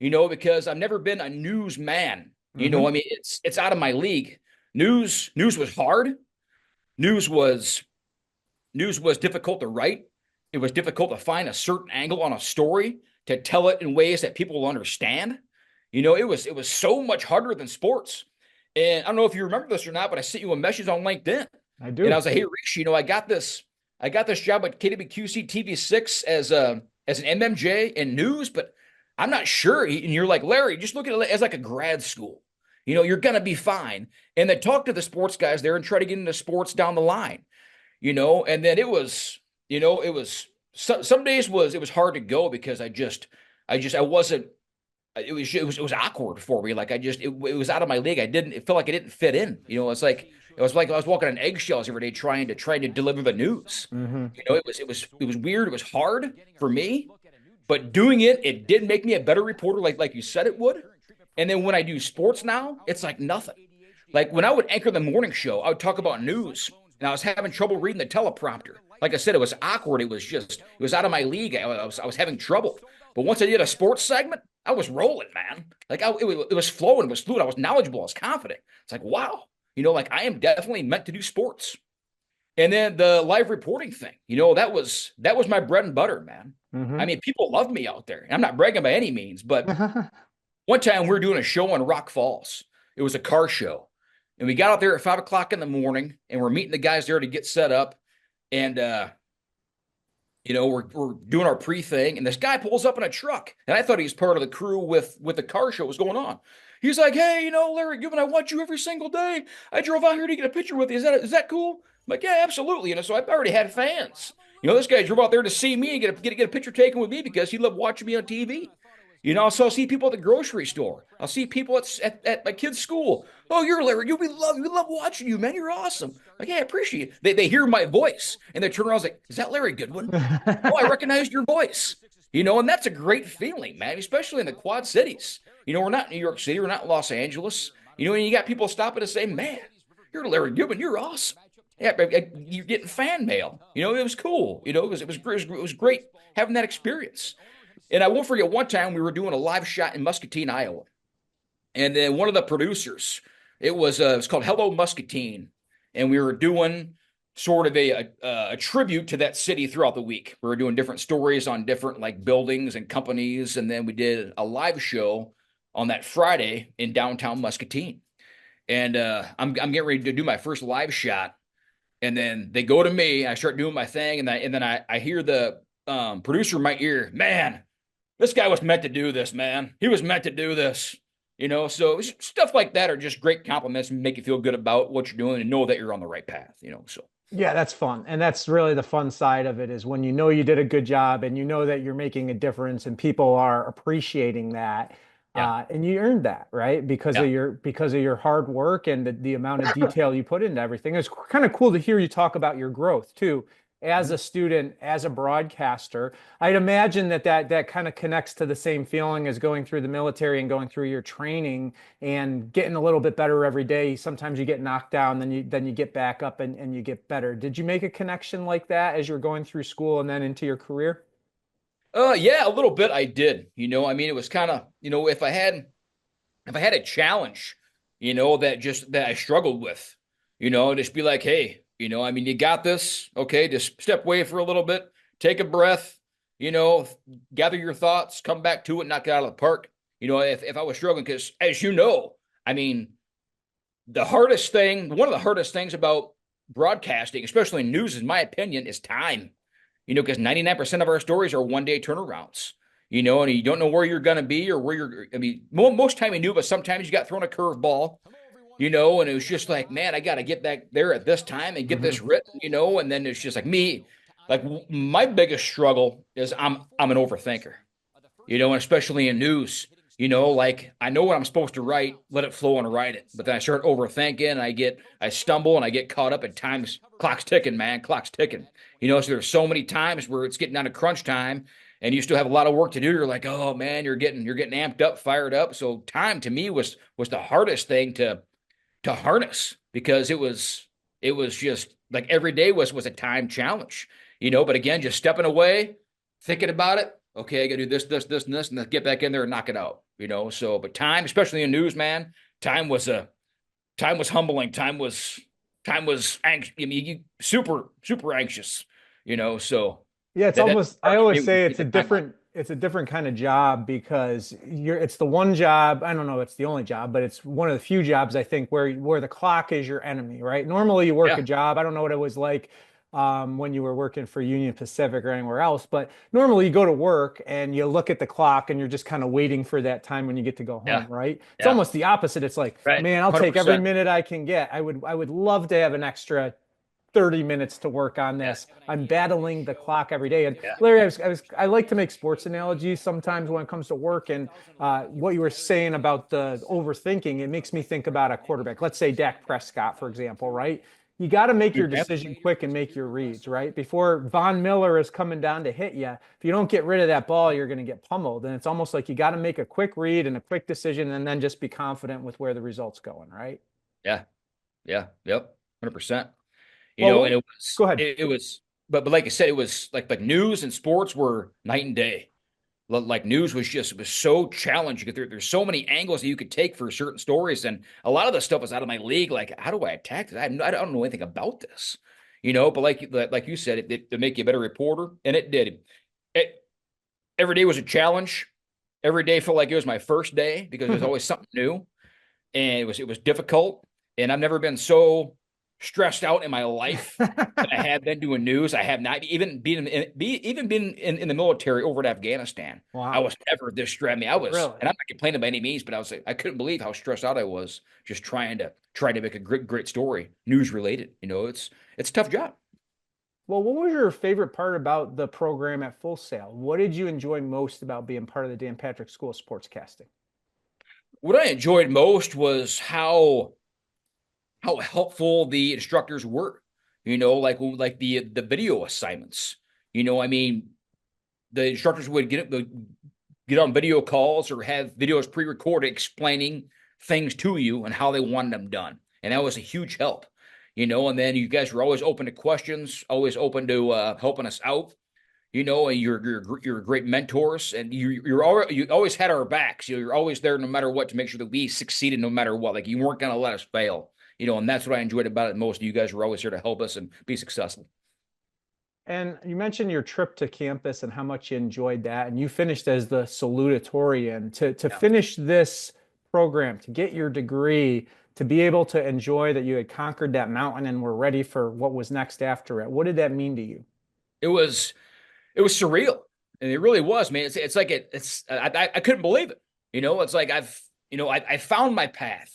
because I've never been a newsman. I mean, it's out of my league. News was hard. News was difficult to write. It was difficult to find a certain angle on a story to tell it in ways that people will understand. It was so much harder than sports. And I don't know if you remember this or not, but I sent you a message on LinkedIn. I do. And I was like, hey, Rishi, I got this job at KWQC-TV 6 as an MMJ in news, but I'm not sure. And you're like, Larry, just look at it as like a grad school. You're going to be fine. And then talk to the sports guys there and try to get into sports down the line, and then it was some days it was hard to go because I wasn't, it was awkward for me. Like it was out of my league. It felt like I didn't fit in. It was like I was walking on eggshells every day trying to deliver the news. It was weird. It was hard for me, but doing it did make me a better reporter, like you said it would. And then when I do sports now, it's like nothing. Like when I would anchor the morning show, I would talk about news, and I was having trouble reading the teleprompter. Like I said, it was awkward. It was out of my league. I was having trouble. But once I did a sports segment, I was rolling, man. Like it was flowing, it was fluid. I was knowledgeable. I was confident. It's like, wow, like I am definitely meant to do sports. And then the live reporting thing, that was my bread and butter, man. I mean, people loved me out there. I'm not bragging by any means, but one time we were doing a show in Rock Falls. It was a car show. And we got out there at 5 o'clock in the morning, and we're meeting the guys there to get set up. And, we're doing our pre-thing, and this guy pulls up in a truck. And I thought he was part of the crew with the car show was going on. He's like, hey, Larry Goodwin, I watch you every single day. I drove out here to get a picture with you. Is that cool? I'm like, yeah, absolutely. So I already had fans. This guy drove out there to see me and get a picture taken with me because he loved watching me on TV. So I'll see people at the grocery store. I'll see people at my kid's school. Oh, you're Larry. We love watching you, man. You're awesome. Like, yeah, I appreciate it. They hear my voice and they turn around and like, is that Larry Goodwin? Oh, I recognized your voice. And that's a great feeling, man, especially in the Quad Cities. We're not in New York City. We're not in Los Angeles. And you got people stopping to say, man, you're Larry Goodwin. You're awesome. Yeah, you're getting fan mail. It was cool. It was great having that experience. And I won't forget one time we were doing a live shot in Muscatine, Iowa. And then one of the producers, it was called Hello Muscatine. And we were doing sort of a tribute to that city throughout the week. We were doing different stories on different like buildings and companies. And then we did a live show on that Friday in downtown Muscatine. And I'm getting ready to do my first live shot. And then they go to me, I start doing my thing. And then I hear the producer in my ear, man, this guy was meant to do this, man. He was meant to do this, so stuff like that are just great compliments and make you feel good about what you're doing and know that you're on the right path, so. Yeah, that's fun. And that's really the fun side of it is when you did a good job and that you're making a difference and people are appreciating that. Yeah. And you earned that, right? Because of your hard work and the amount of detail you put into everything. It's kind of cool to hear you talk about your growth too. As a student, as a broadcaster, I'd imagine that kind of connects to the same feeling as going through the military and going through your training and getting a little bit better every day. Sometimes you get knocked down, then you get back up and you get better. Did you make a connection like that as you're going through school and then into your career? Yeah, a little bit I did. I mean, it was kind of, if I had a challenge, that I struggled with, just be like, hey, I mean, you got this. Okay, just step away for a little bit, take a breath, you know, gather your thoughts, come back to it, knock it out of the park. You know, if I was struggling, because as you know, I mean, one of the hardest things about broadcasting, especially in news, in my opinion, is time. You know, because 99% of our stories are 1 day turnarounds. You know, and you don't know where you're going to be or where you're. I mean, most time you knew, but sometimes you got thrown a curveball. You know, and it was just like, man, I got to get back there at this time and get Mhm. this written. You know, and then it's just like me. Like my biggest struggle is I'm an overthinker. You know, and especially in news. You know, like I know what I'm supposed to write, let it flow and write it. But then I start overthinking and I stumble and I get caught up at times. Clock's ticking, man. Clock's ticking. You know, so there's so many times where it's getting down to crunch time and you still have a lot of work to do. You're like, oh man, you're getting amped up, fired up. So time to me was the hardest thing to harness because it was just like every day was a time challenge, you know. But again, just stepping away, thinking about it. Okay, I got to do this, and this, and then get back in there and knock it out, you know. So, but time, especially in news, man, time was humbling. Time was anxious. I mean, super anxious, you know. So Yeah, it's that's almost, I hard for me always when you say get the timeline. it's a different kind of job because it's the one job, I don't know, it's the only job, but it's one of the few jobs I think where the clock is your enemy, right? Normally you work a Yeah, job. I don't know what it was like when you were working for Union Pacific or anywhere else, but normally you go to work and you look at the clock and you're just kind of waiting for that time when you get to go home, yeah, right? It's yeah. almost the opposite. It's like, Right, man, I'll take every 100%. minute I can get. I would love to have an extra 30 minutes to work on Yeah, this. I'm battling the clock every day. And yeah, Larry, I like to make sports analogies sometimes when it comes to work. And what you were saying about the overthinking, it makes me think about a quarterback. Let's say Dak Prescott, for example, right? You got to make good your example. decision quick and make your reads, right? Before Von Miller is coming down to hit you, if you don't get rid of that ball, you're going to get pummeled. And it's almost like you got to make a quick read and a quick decision and then just be confident with where the result's going, right? Yeah, yeah, yep, 100%. You know, and Well, go ahead. it was, but like I said, it was like news and sports were night and day. Like news was so challenging. There's so many angles that you could take for certain stories, and a lot of the stuff was out of my league. Like, how do I attack this? I don't know anything about this, you know. But like you said, it to make you a better reporter, and it did. It every day was a challenge. Every day felt like it was my first day because there's always something new, and it was difficult. And I've never been so stressed out in my life than I have been doing news. I have not even been in the military over in Afghanistan. I Wow. was never this stressed. I mean, I was, Really? and I'm not complaining by any means, but I couldn't believe how stressed out I was just trying to make a great story, news related. You know, it's a tough job. Well, what was your favorite part about the program at Full Sail? What did you enjoy most about being part of the Dan Patrick School of Sportscasting? What I enjoyed most was how helpful the instructors were. You know, like the video assignments. You know, I mean, the instructors would get on video calls or have videos pre-recorded explaining things to you and how they wanted them done, and that was a huge help. You know, and then you guys were always open to questions, always open to helping us out. You know, and you're great mentors, and you always had our backs. You're always there no matter what to make sure that we succeeded no matter what. Like you weren't going to let us fail. You know, and that's what I enjoyed about it most. You guys were always here to help us and be successful. And you mentioned your trip to campus and how much you enjoyed that. And you finished as the salutatorian. To Yeah. finish this program, to get your degree, to be able to enjoy that you had conquered that mountain and were ready for what was next after it. What did that mean to you? It was it was surreal, and it really was, man. It's like I couldn't believe it. You know, it's like I found my path.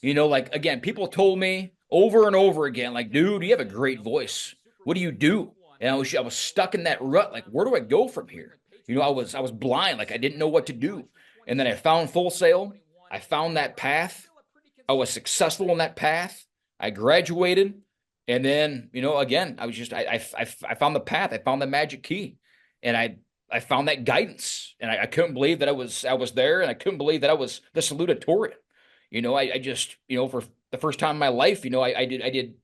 You know, like again, people told me over and over again, like, dude, you have a great voice. What do you do? And I was stuck in that rut. Like, where do I go from here? You know, I was blind, like I didn't know what to do. And then I found Full Sail. I found that path. I was successful in that path. I graduated, and then again, I was just I found the path. I found the magic key, and I found that guidance, and I couldn't believe that I was there, and I couldn't believe that I was the salutatorian. I just for the first time in my life, I did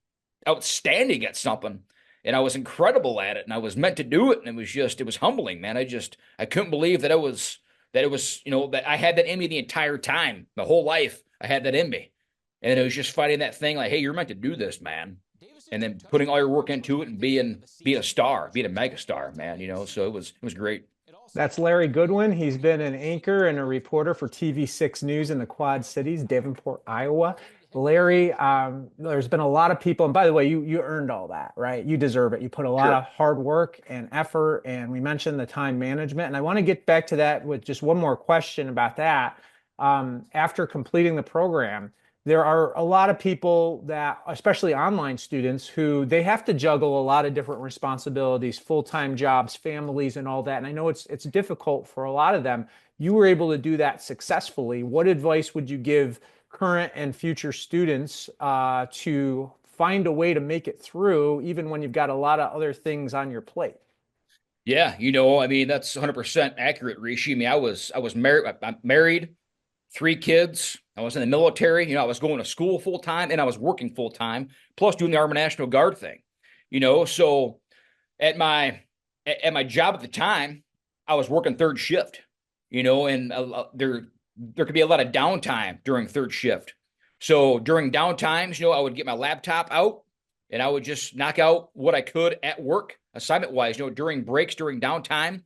outstanding at something, and I was incredible at it, and I was meant to do it, and it was humbling, man. I couldn't believe that I had that in me the entire time, the whole life. I had that in me, and it was just fighting that thing like, hey, you're meant to do this, man. and then putting all your work into it and being a star, being a mega star, man. So it was great. That's Larry Goodwin. He's been an anchor and a reporter for TV6 News in the Quad Cities, Davenport, Iowa. Larry, there's been a lot of people, and by the way, you earned all that, right? You deserve it. You put a lot Sure. of hard work and effort, and we mentioned the time management. And I want to get back to that with just one more question about that. After completing the program, there are a lot of people that, especially online students, who they have to juggle a lot of different responsibilities, full-time jobs, families, and all that. And I know it's difficult for a lot of them. You were able to do that successfully. What advice would you give current and future students to find a way to make it through, even when you've got a lot of other things on your plate? Yeah, I mean, that's 100% accurate, Rishi. I mean, I was married. I'm married, 3 kids. I was in the military. I was going to school full time and I was working full time, plus doing the Army National Guard thing. So at my job at the time, I was working third shift. And there could be a lot of downtime during third shift. So during downtimes, I would get my laptop out and I would just knock out what I could at work, assignment wise. During breaks, during downtime,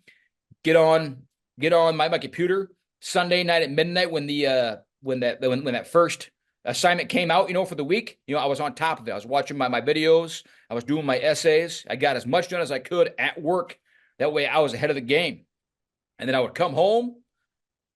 get on my computer Sunday night at midnight when that first assignment came out, for the week. I was on top of it. I was watching my videos. I was doing my essays. I got as much done as I could at work. That way I was ahead of the game. And then I would come home,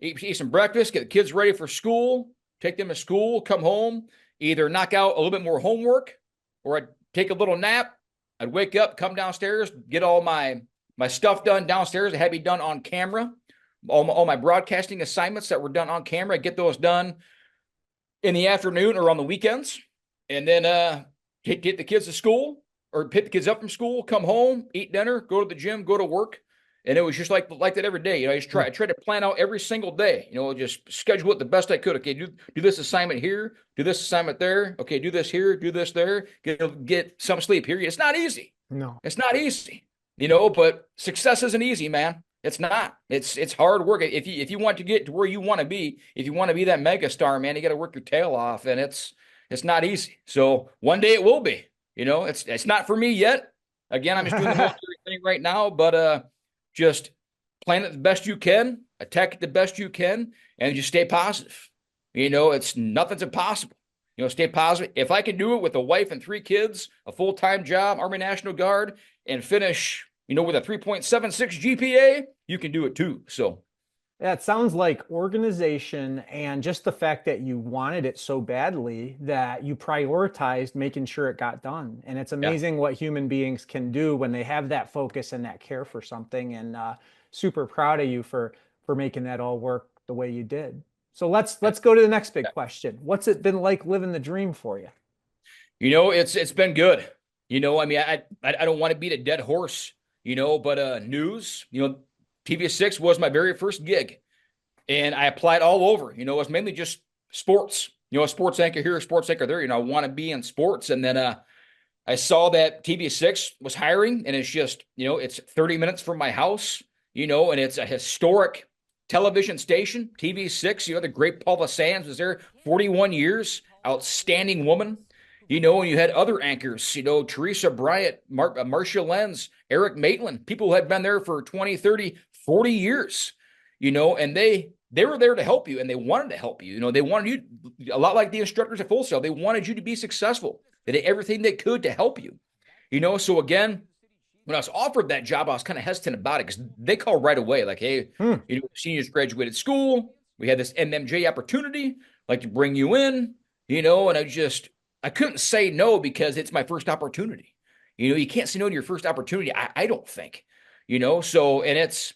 eat some breakfast, get the kids ready for school, take them to school, come home, either knock out a little bit more homework or I'd take a little nap. I'd wake up, come downstairs, get all my stuff done downstairs. It had to be done on camera. All my broadcasting assignments that were done on camera, get those done in the afternoon or on the weekends. And then get the kids to school or pick the kids up from school, come home, eat dinner, go to the gym, go to work. And it was just like that every day. I tried to plan out every single day, just schedule it the best I could. Okay, do this assignment here, do this assignment there. Okay, do this here, do this there. Get some sleep here. It's not easy. No, it's not easy, but success isn't easy, man. It's not. It's hard work. If you want to get to where you want to be, if you want to be that mega star, man, you got to work your tail off, and it's not easy. So one day it will be. It's not for me yet. Again, I'm just doing the military thing right now, but just plan it the best you can, attack it the best you can, and just stay positive. Nothing's impossible. Stay positive. If I can do it with a wife and 3 kids, a full-time job, Army National Guard, and finish, with a 3.76 GPA, you can do it too. So yeah, it sounds like organization and just the fact that you wanted it so badly that you prioritized making sure it got done. And it's yeah, amazing what human beings can do when they have that focus and that care for something. And super proud of you for making that all work the way you did. So let's go to the next big question. What's it been like living the dream for you? it's been good. I mean, I don't want to beat a dead horse, but news, TV6 was my very first gig, and I applied all over. It was mainly just sports. A sports anchor here, a sports anchor there. I want to be in sports, and then I saw that TV6 was hiring, and it's just it's 30 minutes from my house. And it's a historic television station, TV6. The great Paula Sands was there 41 years, outstanding woman. And you had other anchors, Teresa Bryant, Marcia Lenz, Eric Maitland, people who had been there for 20, 30, 40 years, and they were there to help you and they wanted to help you. They wanted you, a lot like the instructors at Full Sail, they wanted you to be successful. They did everything they could to help you. So again, when I was offered that job, I was kind of hesitant about it because they called right away, like, hey, seniors graduated school. We had this MMJ opportunity, like to bring you in, and I couldn't say no because it's my first opportunity. You can't say no to your first opportunity. I don't think, so, and it's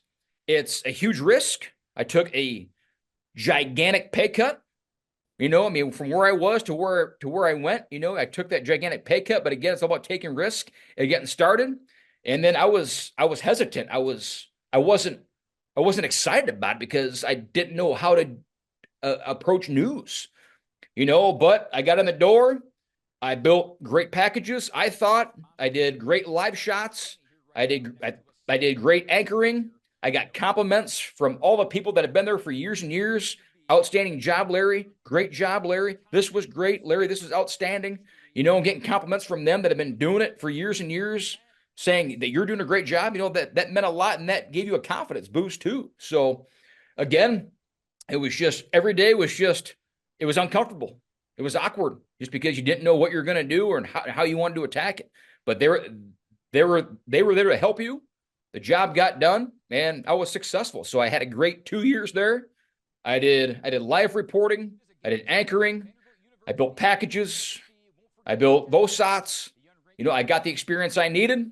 a huge risk. I took a gigantic pay cut, I mean, from where I was to where I went, I took that gigantic pay cut, but again, it's all about taking risk and getting started. And then I was hesitant. I wasn't excited about it because I didn't know how to approach news, but I got in the door. I built great packages. I thought I did great live shots. I did great anchoring. I got compliments from all the people that have been there for years and years. Outstanding job, Larry. Great job, Larry. This was great, Larry. This was outstanding. and getting compliments from them that have been doing it for years and years, saying that you're doing a great job, that meant a lot, and that gave you a confidence boost too. So again, it was just every day was just it was uncomfortable. It was awkward just because you didn't know what you're going to do or how you wanted to attack it. But they were there to help you. The job got done, and I was successful. So I had a great 2 years there. I did live reporting. I did anchoring. I built packages. I built VOSATs. I got the experience I needed.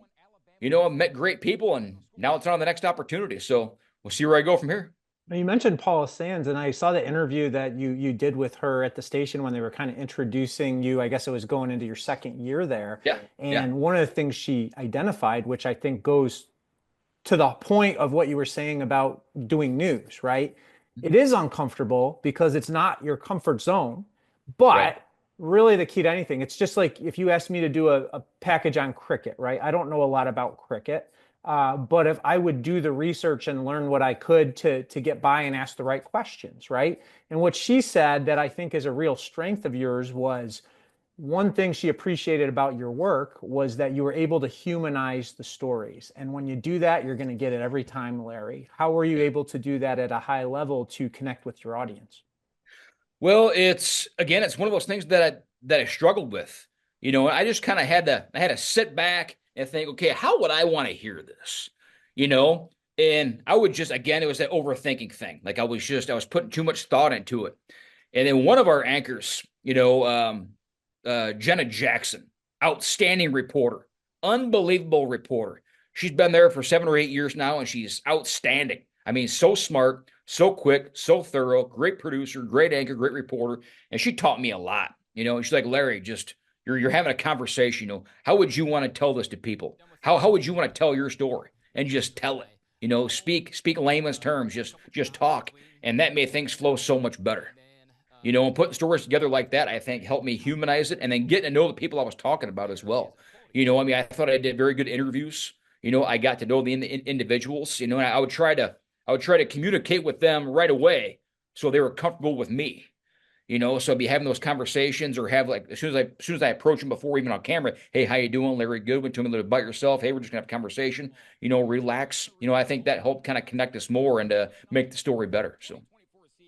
I met great people, and now it's on the next opportunity. So we'll see where I go from here. You mentioned Paula Sands, and I saw the interview that you did with her at the station when they were kind of introducing you. I guess it was going into your second year there. Yeah. And one of the things she identified, which I think goes to the point of what you were saying about doing news, right? It is uncomfortable because it's not your comfort zone, but Right. really the key to anything, it's just like if you asked me to do a package on cricket, right? I don't know a lot about cricket. But if I would do the research and learn what I could to get by and ask the right questions, right? And what she said that I think is a real strength of yours was one thing she appreciated about your work was that you were able to humanize the stories. And when you do that, you're going to get it every time, Larry. How were you able to do that at a high level to connect with your audience? Well, it's one of those things that I struggled with. I just kind of I had to sit back and think, okay, how would I want to hear this? And I would just, again, it was that overthinking thing. Like I was putting too much thought into it. And then one of our anchors, Jenna Jackson, outstanding reporter, unbelievable reporter. She's been there for 7 or 8 years now, and she's outstanding. I mean, so smart, so quick, so thorough, great producer, great anchor, great reporter. And she taught me a lot. And she's like, Larry, just you're having a conversation. How would you want to tell this to people? How would you want to tell your story? And just tell it. Speak layman's terms. Just talk, and that made things flow so much better. And putting stories together like that, I think, helped me humanize it, and then getting to know the people I was talking about as well. I thought I did very good interviews. I got to know the individuals. And I would try to communicate with them right away so they were comfortable with me. So I'd be having those conversations, or have, like, as soon as I approach them before even on camera, hey, how you doing, Larry Goodwin? Tell me a little bit about yourself. Hey, we're just gonna have a conversation. Relax. I think that helped kind of connect us more and make the story better. So.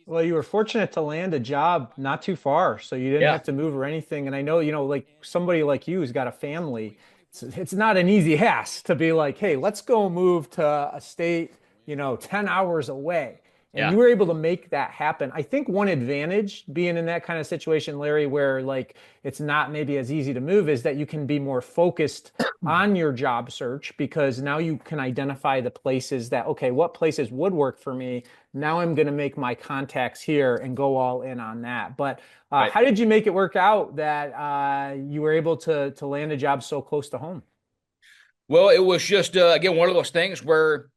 Well, you were fortunate to land a job not too far, so you didn't Yeah. have to move or anything. And I know, like somebody like you who's got a family, it's not an easy ask to be like, hey, let's go move to a state, 10 hours away. And Yeah. you were able to make that happen. I think one advantage being in that kind of situation, Larry, where like it's not maybe as easy to move, is that you can be more focused on your job search, because now you can identify the places that, okay, what places would work for me? Now I'm going to make my contacts here and go all in on that. But Right. how did you make it work out that you were able to land a job so close to home? Well, it was just again one of those things where,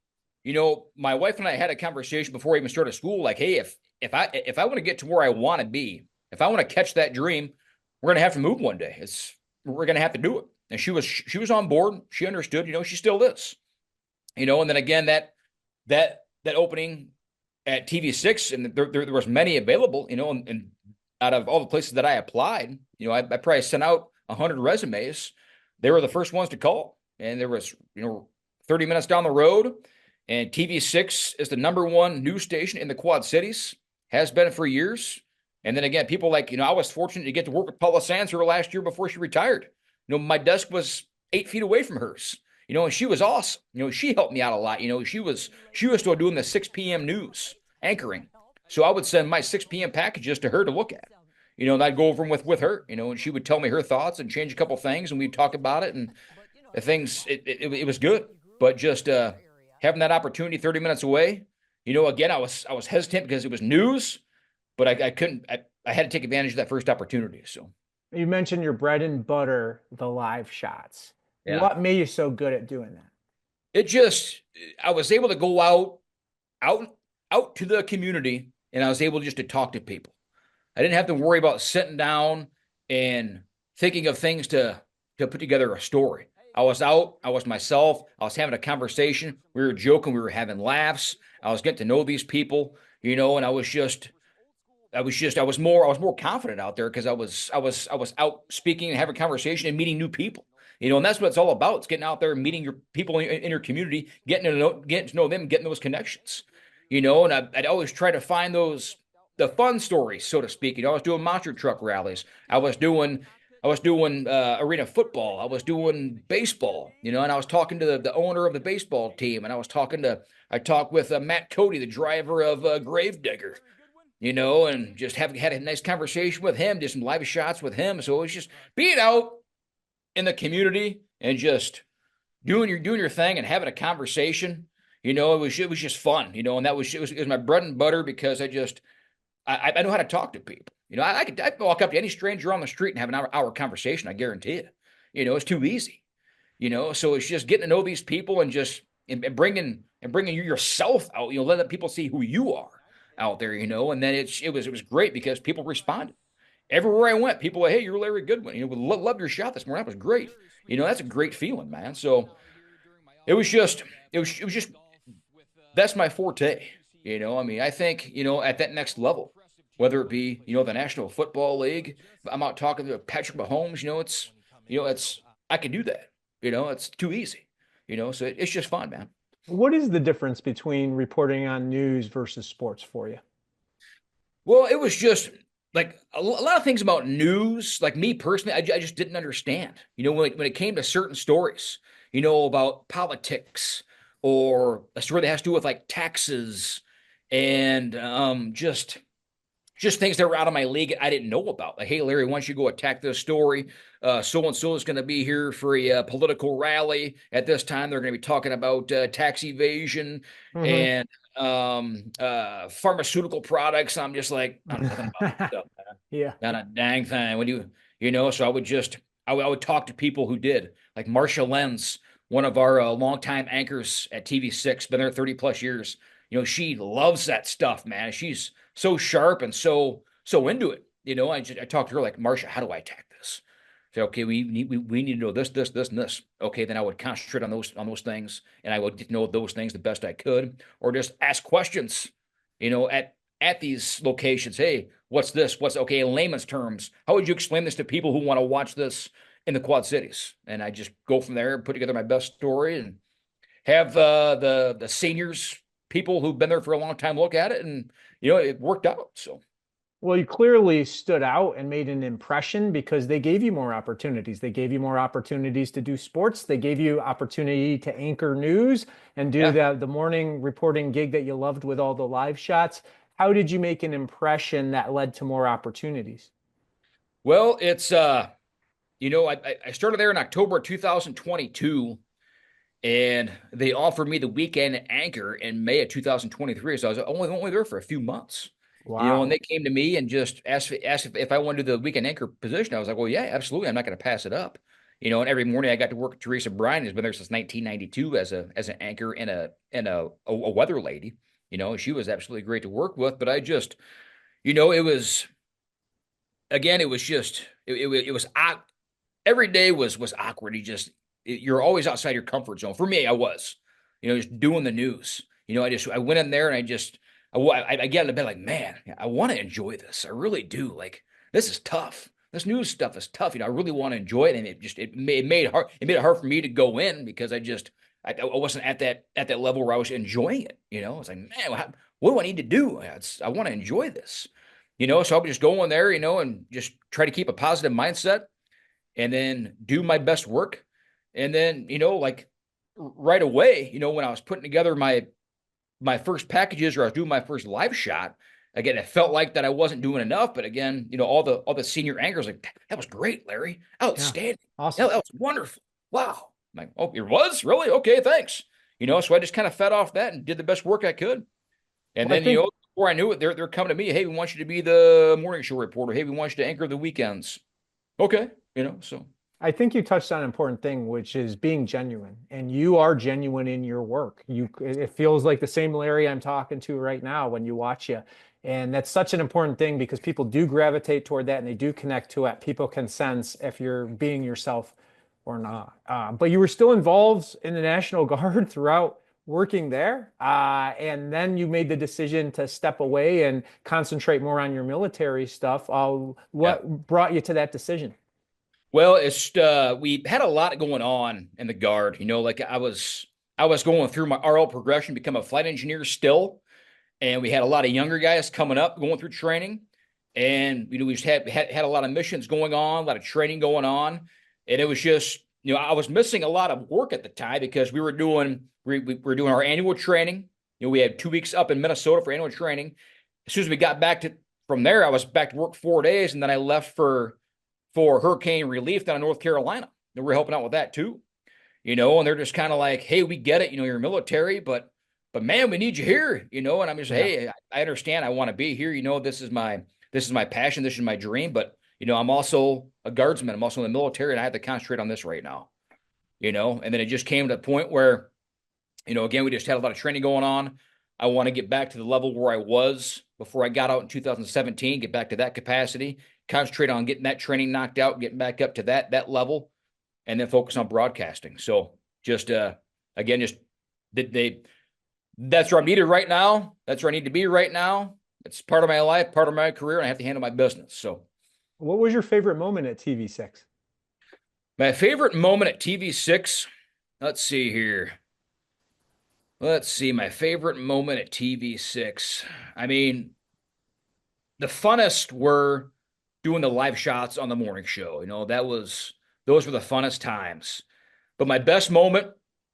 my wife and I had a conversation before I even started school. Like, hey, if I want to get to where I want to be, if I want to catch that dream, we're gonna have to move one day. We're gonna have to do it. And she was on board. She understood. She still is. And then again that opening at TV6, and there was many available. And out of all the places that I applied, I probably sent out 100 resumes. They were the first ones to call, and there was 30 minutes down the road. And TV6 is the #1 news station in the Quad Cities, has been for years. And then again, people like, I was fortunate to get to work with Paula Sands her last year before she retired. My desk was 8 feet away from hers, and she was awesome. She helped me out a lot. She was still doing the 6 p.m. news anchoring. So I would send my 6 p.m. packages to her to look at. And I'd go over them with her, and she would tell me her thoughts and change a couple things, and we'd talk about it, and the things, it was good. But just having that opportunity 30 minutes away, again, I was hesitant because it was news, but I couldn't, I had to take advantage of that first opportunity. So. You mentioned your bread and butter, the live shots. Yeah. What made you so good at doing that? I was able to go out to the community, and I was able just to talk to people. I didn't have to worry about sitting down and thinking of things to put together a story. I was out, I was myself, I was having a conversation, we were joking, we were having laughs, I was getting to know these people, and I was just, I was more confident out there because I was out speaking and having conversation and meeting new people. And that's what it's all about. It's getting out there and meeting your people in your community, getting to know them, getting those connections. And I'd always try to find the fun stories, so to speak. I was doing monster truck rallies. I was doing arena football. I was doing baseball. And I was talking to the owner of the baseball team, and I talked with Matt Cody, the driver of Gravedigger, and just had a nice conversation with him, did some live shots with him. So it was just being out in the community and just doing your thing and having a conversation. It was just fun. And it was my bread and butter because I know how to talk to people. I'd walk up to any stranger on the street and have an hour conversation. I guarantee you. It's too easy. So it's just getting to know these people and just and bringing you yourself out. Letting people see who you are out there. And then it was great because people responded everywhere I went. People were, hey, you're Larry Goodwin. We love your shot this morning. That was great. That's a great feeling, man. So it was just that's my forte. I think, at that next level, whether it be, the National Football League, I'm out talking to Patrick Mahomes, I can do that. It's too easy, so it's just fun, man. What is the difference between reporting on news versus sports for you? Well, it was just like a lot of things about news, like me personally, I just didn't understand, when it came to certain stories, about politics or a story that has to do with like taxes and just things that were out of my league I didn't know about. Like, hey, Larry, why don't you go attack this story? So and so is going to be here for a political rally at this time. They're going to be talking about tax evasion and pharmaceutical products. I'm just like, I don't know nothing about that stuff, man. Yeah. Not a dang thing. So I would talk to people who did, like Marsha Lenz, one of our longtime anchors at TV6, been there 30 plus years. She loves that stuff, man. She's so sharp and so into it. I talked to her like, Marsha, how do I attack this? Say, okay, we need to know this, and this. Okay, then I would concentrate on those things, and I would get to know those things the best I could, or just ask questions, at these locations. Hey, what's this? What's okay in layman's terms? How would you explain this to people who want to watch this in the Quad Cities? And I just go from there and put together my best story and have the seniors, people who've been there for a long time, look at it, and it worked out. So, well, you clearly stood out and made an impression because they gave you more opportunities. They gave you more opportunities to do sports. They gave you opportunity to anchor news and do the morning reporting gig that you loved with all the live shots. How did you make an impression that led to more opportunities? Well, it's I started there in October 2022. And they offered me the weekend anchor in May of 2023. So I was only there for a few months. Wow. And they came to me and just asked if I wanted to do the weekend anchor position. I was like, well, yeah, absolutely. I'm not going to pass it up. And every morning I got to work with Teresa Bryan, who's been there since 1992 as an anchor and a weather lady. She was absolutely great to work with. But I just, it was, again, it was just, it was every day was awkward. You're always outside your comfort zone. For me, I was, just doing the news. I went in there and I get out of bed like, man, I want to enjoy this. I really do. Like, this is tough. This news stuff is tough. I really want to enjoy it. And it made it hard for me to go in because I wasn't at that level where I was enjoying it. I was like, man, what do I need to do? I want to enjoy this. So I'll just go in there, and just try to keep a positive mindset and then do my best work. And then, like right away, when I was putting together my first packages or I was doing my first live shot, again, it felt like that I wasn't doing enough. But again, all the senior anchors like, that was great, Larry. Outstanding. Yeah, awesome. That was wonderful. Wow. I'm like, oh, it was? Really? Okay, thanks. So I just kind of fed off that and did the best work I could. And then, before I knew it, they're coming to me. Hey, we want you to be the morning show reporter. Hey, we want you to anchor the weekends. Okay. So. I think you touched on an important thing, which is being genuine, and you are genuine in your work. It feels like the same Larry I'm talking to right now when you watch you. And that's such an important thing because people do gravitate toward that and they do connect to it. People can sense if you're being yourself or not. But you were still involved in the National Guard throughout working there, and then you made the decision to step away and concentrate more on your military stuff. Yeah. What brought you to that decision? Well, it's we had a lot going on in the Guard. Like I was going through my RL progression, become a flight engineer still, and we had a lot of younger guys coming up, going through training, and we just had a lot of missions going on, a lot of training going on, and it was just I was missing a lot of work at the time because we were doing our annual training. We had 2 weeks up in Minnesota for annual training. As soon as we got back to from there, I was back to work 4 days, and then I left for hurricane relief down in North Carolina. And we're helping out with that too. And they're just kind of like, hey, we get it, you're military, but man, we need you here, and I'm just, Yeah. hey, I understand, I want to be here, this is my passion, this is my dream, but I'm also a guardsman, I'm also in the military, and I have to concentrate on this right now, and then it just came to the point where, again, we just had a lot of training going on. I want to get back to the level where I was before I got out in 2017, get back to that capacity, concentrate on getting that training knocked out, getting back up to that level, and then focus on broadcasting. So just again, just they that's where I'm needed right now. That's where I need to be right now. It's part of my life, part of my career, and I have to handle my business. So What was your favorite moment at TV6? my favorite moment at TV6, let's see here. Let's see, my favorite moment at TV6. I mean, the funnest were doing the live shots on the morning show. Those were the funnest times. But my best moment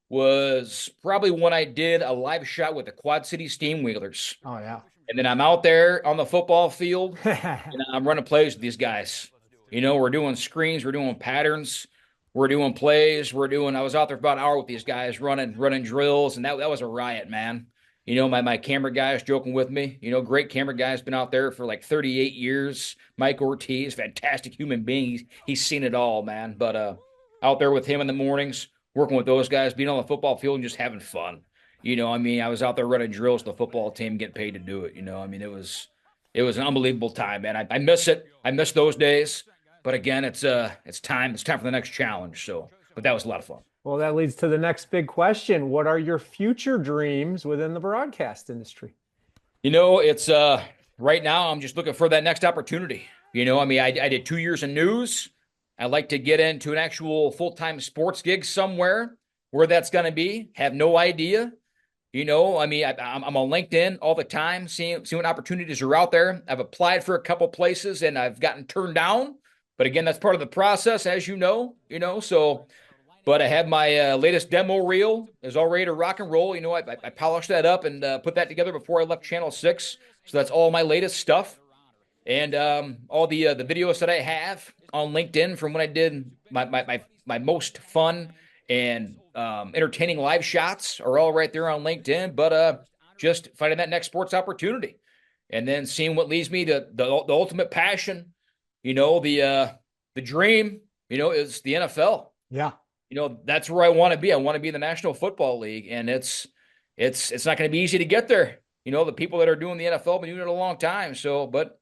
was probably when I did a live shot with the Quad City Steam Wheelers. Oh yeah. And then I'm out there on the football field and I'm running plays with these guys. We're doing screens, we're doing patterns, we're doing plays, I was out there for about an hour with these guys running drills, and that was a riot, man. My camera guy is joking with me. Great camera guy's been out there for like 38 years. Mike Ortiz, fantastic human being. He's seen it all, man. But out there with him in the mornings, working with those guys, being on the football field and just having fun. I was out there running drills with the football team, getting paid to do it. It was an unbelievable time, man. I miss it. I miss those days. But again, it's time. It's time for the next challenge. But that was a lot of fun. Well, that leads to the next big question. What are your future dreams within the broadcast industry? It's right now I'm just looking for that next opportunity. I did 2 years in news. I'd like to get into an actual full-time sports gig somewhere. Where that's going to be, have no idea. I'm on LinkedIn all the time, seeing what opportunities are out there. I've applied for a couple places and I've gotten turned down. But again, that's part of the process, as you know. So, but I have my latest demo reel is all ready to rock and roll. I polished that up and put that together before I left Channel 6. So that's all my latest stuff. And all the videos that I have on LinkedIn from when I did my most fun and entertaining live shots are all right there on LinkedIn. But just finding that next sports opportunity, and then seeing what leads me to the ultimate passion. The dream. Is the NFL. Yeah. That's where I want to be. I want to be in the National Football League, and it's not going to be easy to get there. The people that are doing the NFL have been doing it a long time. So, but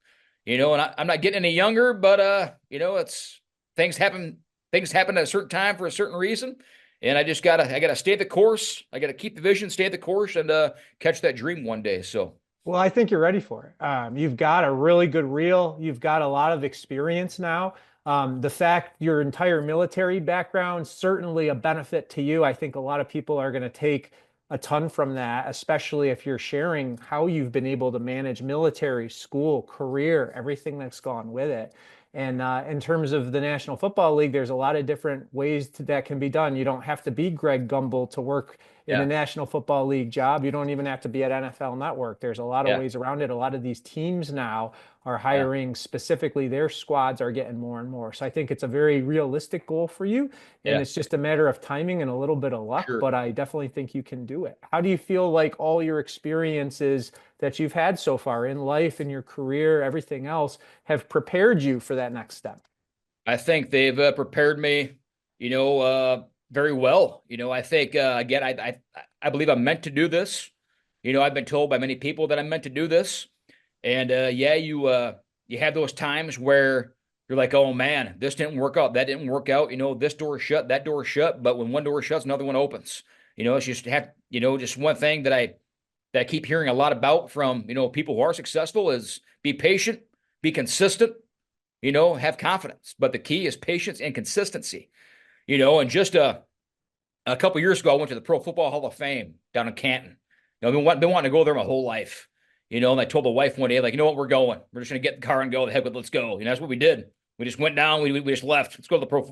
and I'm not getting any younger, but it's things happen at a certain time for a certain reason. And I gotta stay the course. I gotta keep the vision, stay the course, and catch that dream one day. So, well, I think you're ready for it. You've got a really good reel. You've got a lot of experience now. The fact your entire military background, certainly a benefit to you. I think a lot of people are going to take a ton from that, especially if you're sharing how you've been able to manage military, school, career, everything that's gone with it. And in terms of the National Football League, there's a lot of different ways that can be done. You don't have to be Greg Gumbel to work in a National Football League job. You don't even have to be at NFL Network. There's a lot of ways around it. A lot of these teams now are hiring specifically, their squads are getting more and more. So I think it's a very realistic goal for you. And it's just a matter of timing and a little bit of luck, but I definitely think you can do it. How do you feel like all your experiences that you've had so far in life, in your career, everything else have prepared you for that next step? I think they've prepared me, very well. I think, again, I believe I'm meant to do this. I've been told by many people that I'm meant to do this. And you have those times where you're like, oh man, this didn't work out, that didn't work out. This door is shut, that door is shut. But when one door shuts, another one opens. It's just just one thing that I keep hearing a lot about from, people who are successful is be patient, be consistent, have confidence. But the key is patience and consistency, and just a couple years ago, I went to the Pro Football Hall of Fame down in Canton. I've been wanting to go there my whole life, and I told the wife one day, like, you know what, we're going. We're just going to get in the car and go. The heck with, let's go. That's what we did. We just went down. We just left. Let's go to the Pro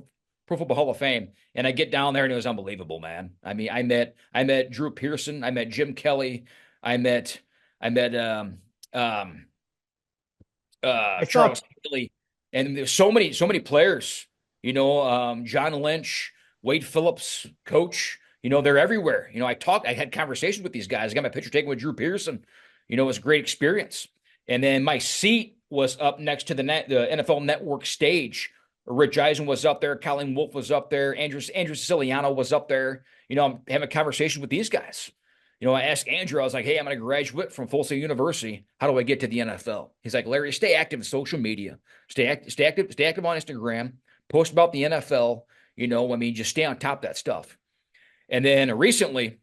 Football Hall of Fame. And I get down there, and it was unbelievable, man. I mean, I met Drew Pearson. I met Jim Kelly. I met Charles Haley, and there's so many players. John Lynch, Wade Phillips, Coach. They're everywhere. I had conversations with these guys. I got my picture taken with Drew Pearson. It was a great experience. And then my seat was up next to the NFL Network stage. Rich Eisen was up there. Colleen Wolfe was up there. Andrew Siciliano was up there. I'm having a conversation with these guys. I asked Andrew, I was like, hey, I'm going to graduate from Full Sail University. How do I get to the NFL? He's like, Larry, stay active in social media. Stay active on Instagram. Post about the NFL. Just stay on top of that stuff. And then recently,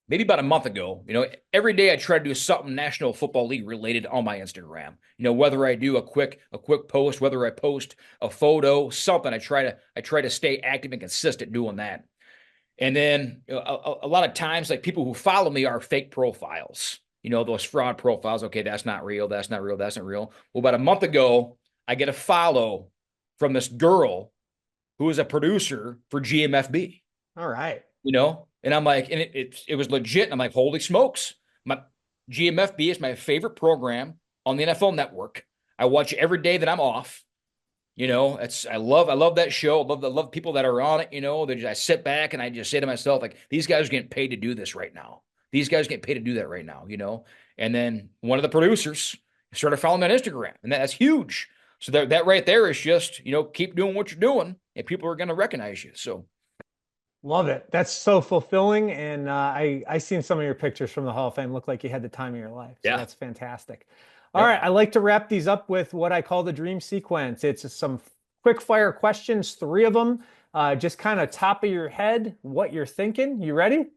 maybe about a month ago, every day I try to do something National Football League related on my Instagram. Whether I do a quick post, whether I post a photo, something, I try to stay active and consistent doing that. And then a lot of times, like, people who follow me are fake profiles, those fraud profiles. Okay, that's not real. That's not real. That's not real. Well, about a month ago, I get a follow from this girl who is a producer for GMFB. All right. And I'm like, and it was legit. And I'm like, holy smokes. My GMFB is my favorite program on the NFL Network. I watch it every day that I'm off. I love that show. I love people that are on it. I sit back and I just say to myself, like, these guys are getting paid to do this right now. These guys get paid to do that right now, And then one of the producers started following me on Instagram, and that's huge. So that right there is just, keep doing what you're doing, and people are going to recognize you. So. Love it. That's so fulfilling. And I seen some of your pictures from the Hall of Fame. Look like you had the time of your life. So that's fantastic. All right. I like to wrap these up with what I call the dream sequence. It's some quick fire questions, 3 of them. Just kind of top of your head, what you're thinking. You ready?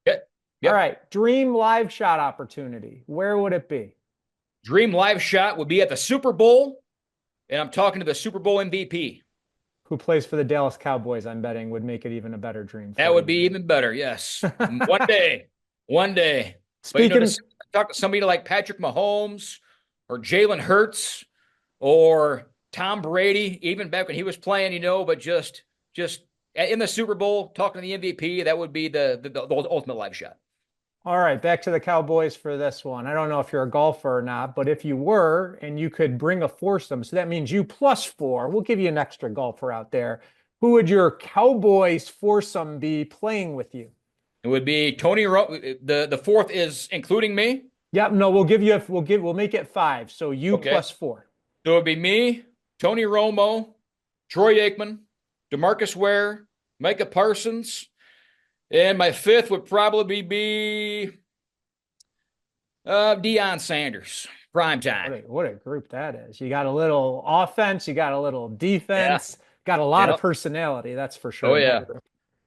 Yep. All right. Dream live shot opportunity. Where would it be? Dream live shot would be at the Super Bowl. And I'm talking to the Super Bowl MVP. Who plays for the Dallas Cowboys, I'm betting, would make it even a better dream. That would be even better, yes. One day. Speaking, talk to somebody like Patrick Mahomes or Jalen Hurts or Tom Brady, even back when he was playing, but just in the Super Bowl, talking to the MVP, that would be the ultimate live shot. All right, back to the Cowboys for this one. I don't know if you're a golfer or not, but if you were and you could bring a foursome, so that means you +4, we'll give you an extra golfer out there. Who would your Cowboys foursome be playing with you? It would be Tony. The fourth is including me. Yep. No, we'll make it 5. So you +4. So it would be me, Tony Romo, Troy Aikman, DeMarcus Ware, Micah Parsons. And my 5th would probably be Deion Sanders. Prime time. What a group that is. You got a little offense, you got a little defense, got a lot of personality, that's for sure.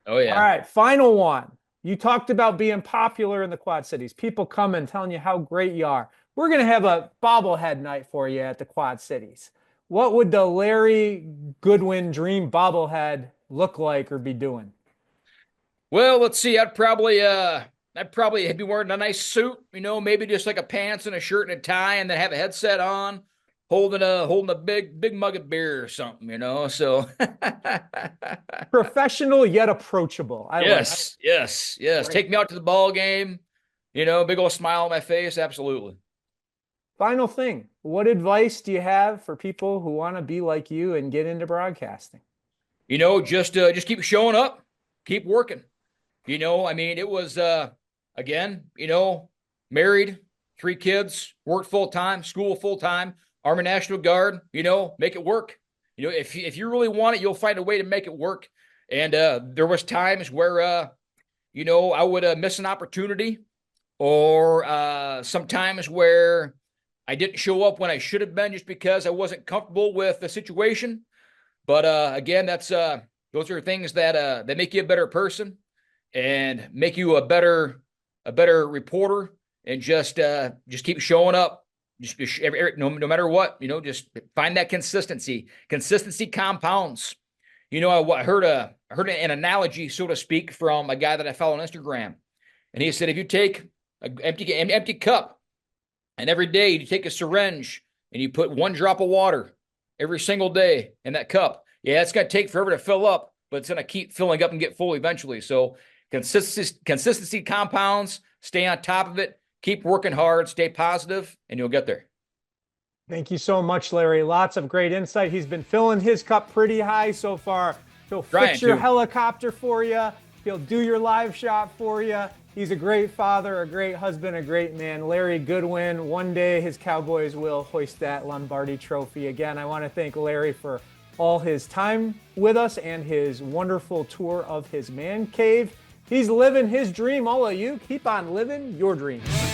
Oh, yeah. All right, final one. You talked about being popular in the Quad Cities. People coming, telling you how great you are. We're going to have a bobblehead night for you at the Quad Cities. What would the Larry Goodwin Dream bobblehead look like or be doing? Well, let's see. I'd probably be wearing a nice suit, maybe just like a pants and a shirt and a tie, and then have a headset on, holding a big mug of beer or something, So professional yet approachable. Yes. Great. Take me out to the ball game, big old smile on my face. Absolutely. Final thing. What advice do you have for people who want to be like you and get into broadcasting? Just keep showing up, keep working. It was, again, married, 3 kids, worked full-time, school full-time, Army National Guard, make it work. If you really want it, you'll find a way to make it work. And there was times where, I would miss an opportunity, or sometimes where I didn't show up when I should have been just because I wasn't comfortable with the situation. But again, those are things that make you a better person and make you a better a better reporter, and just keep showing up. No matter what, just find that consistency. Consistency compounds. I heard an analogy, so to speak, from a guy that I follow on Instagram, and he said, if you take an empty cup, and every day you take a syringe and you put 1 drop of water every single day in that cup, yeah, it's going to take forever to fill up, but it's going to keep filling up and get full eventually. So consistency compounds. Stay on top of it. Keep working hard, stay positive, and you'll get there. Thank you so much, Larry. Lots of great insight. He's been filling his cup pretty high so far. He'll fix your helicopter for you. He'll do your live shot for you. He's a great father, a great husband, a great man. Larry Goodwin. One day his Cowboys will hoist that Lombardi trophy again. I want to thank Larry for all his time with us and his wonderful tour of his man cave. He's living his dream. All of you, keep on living your dreams.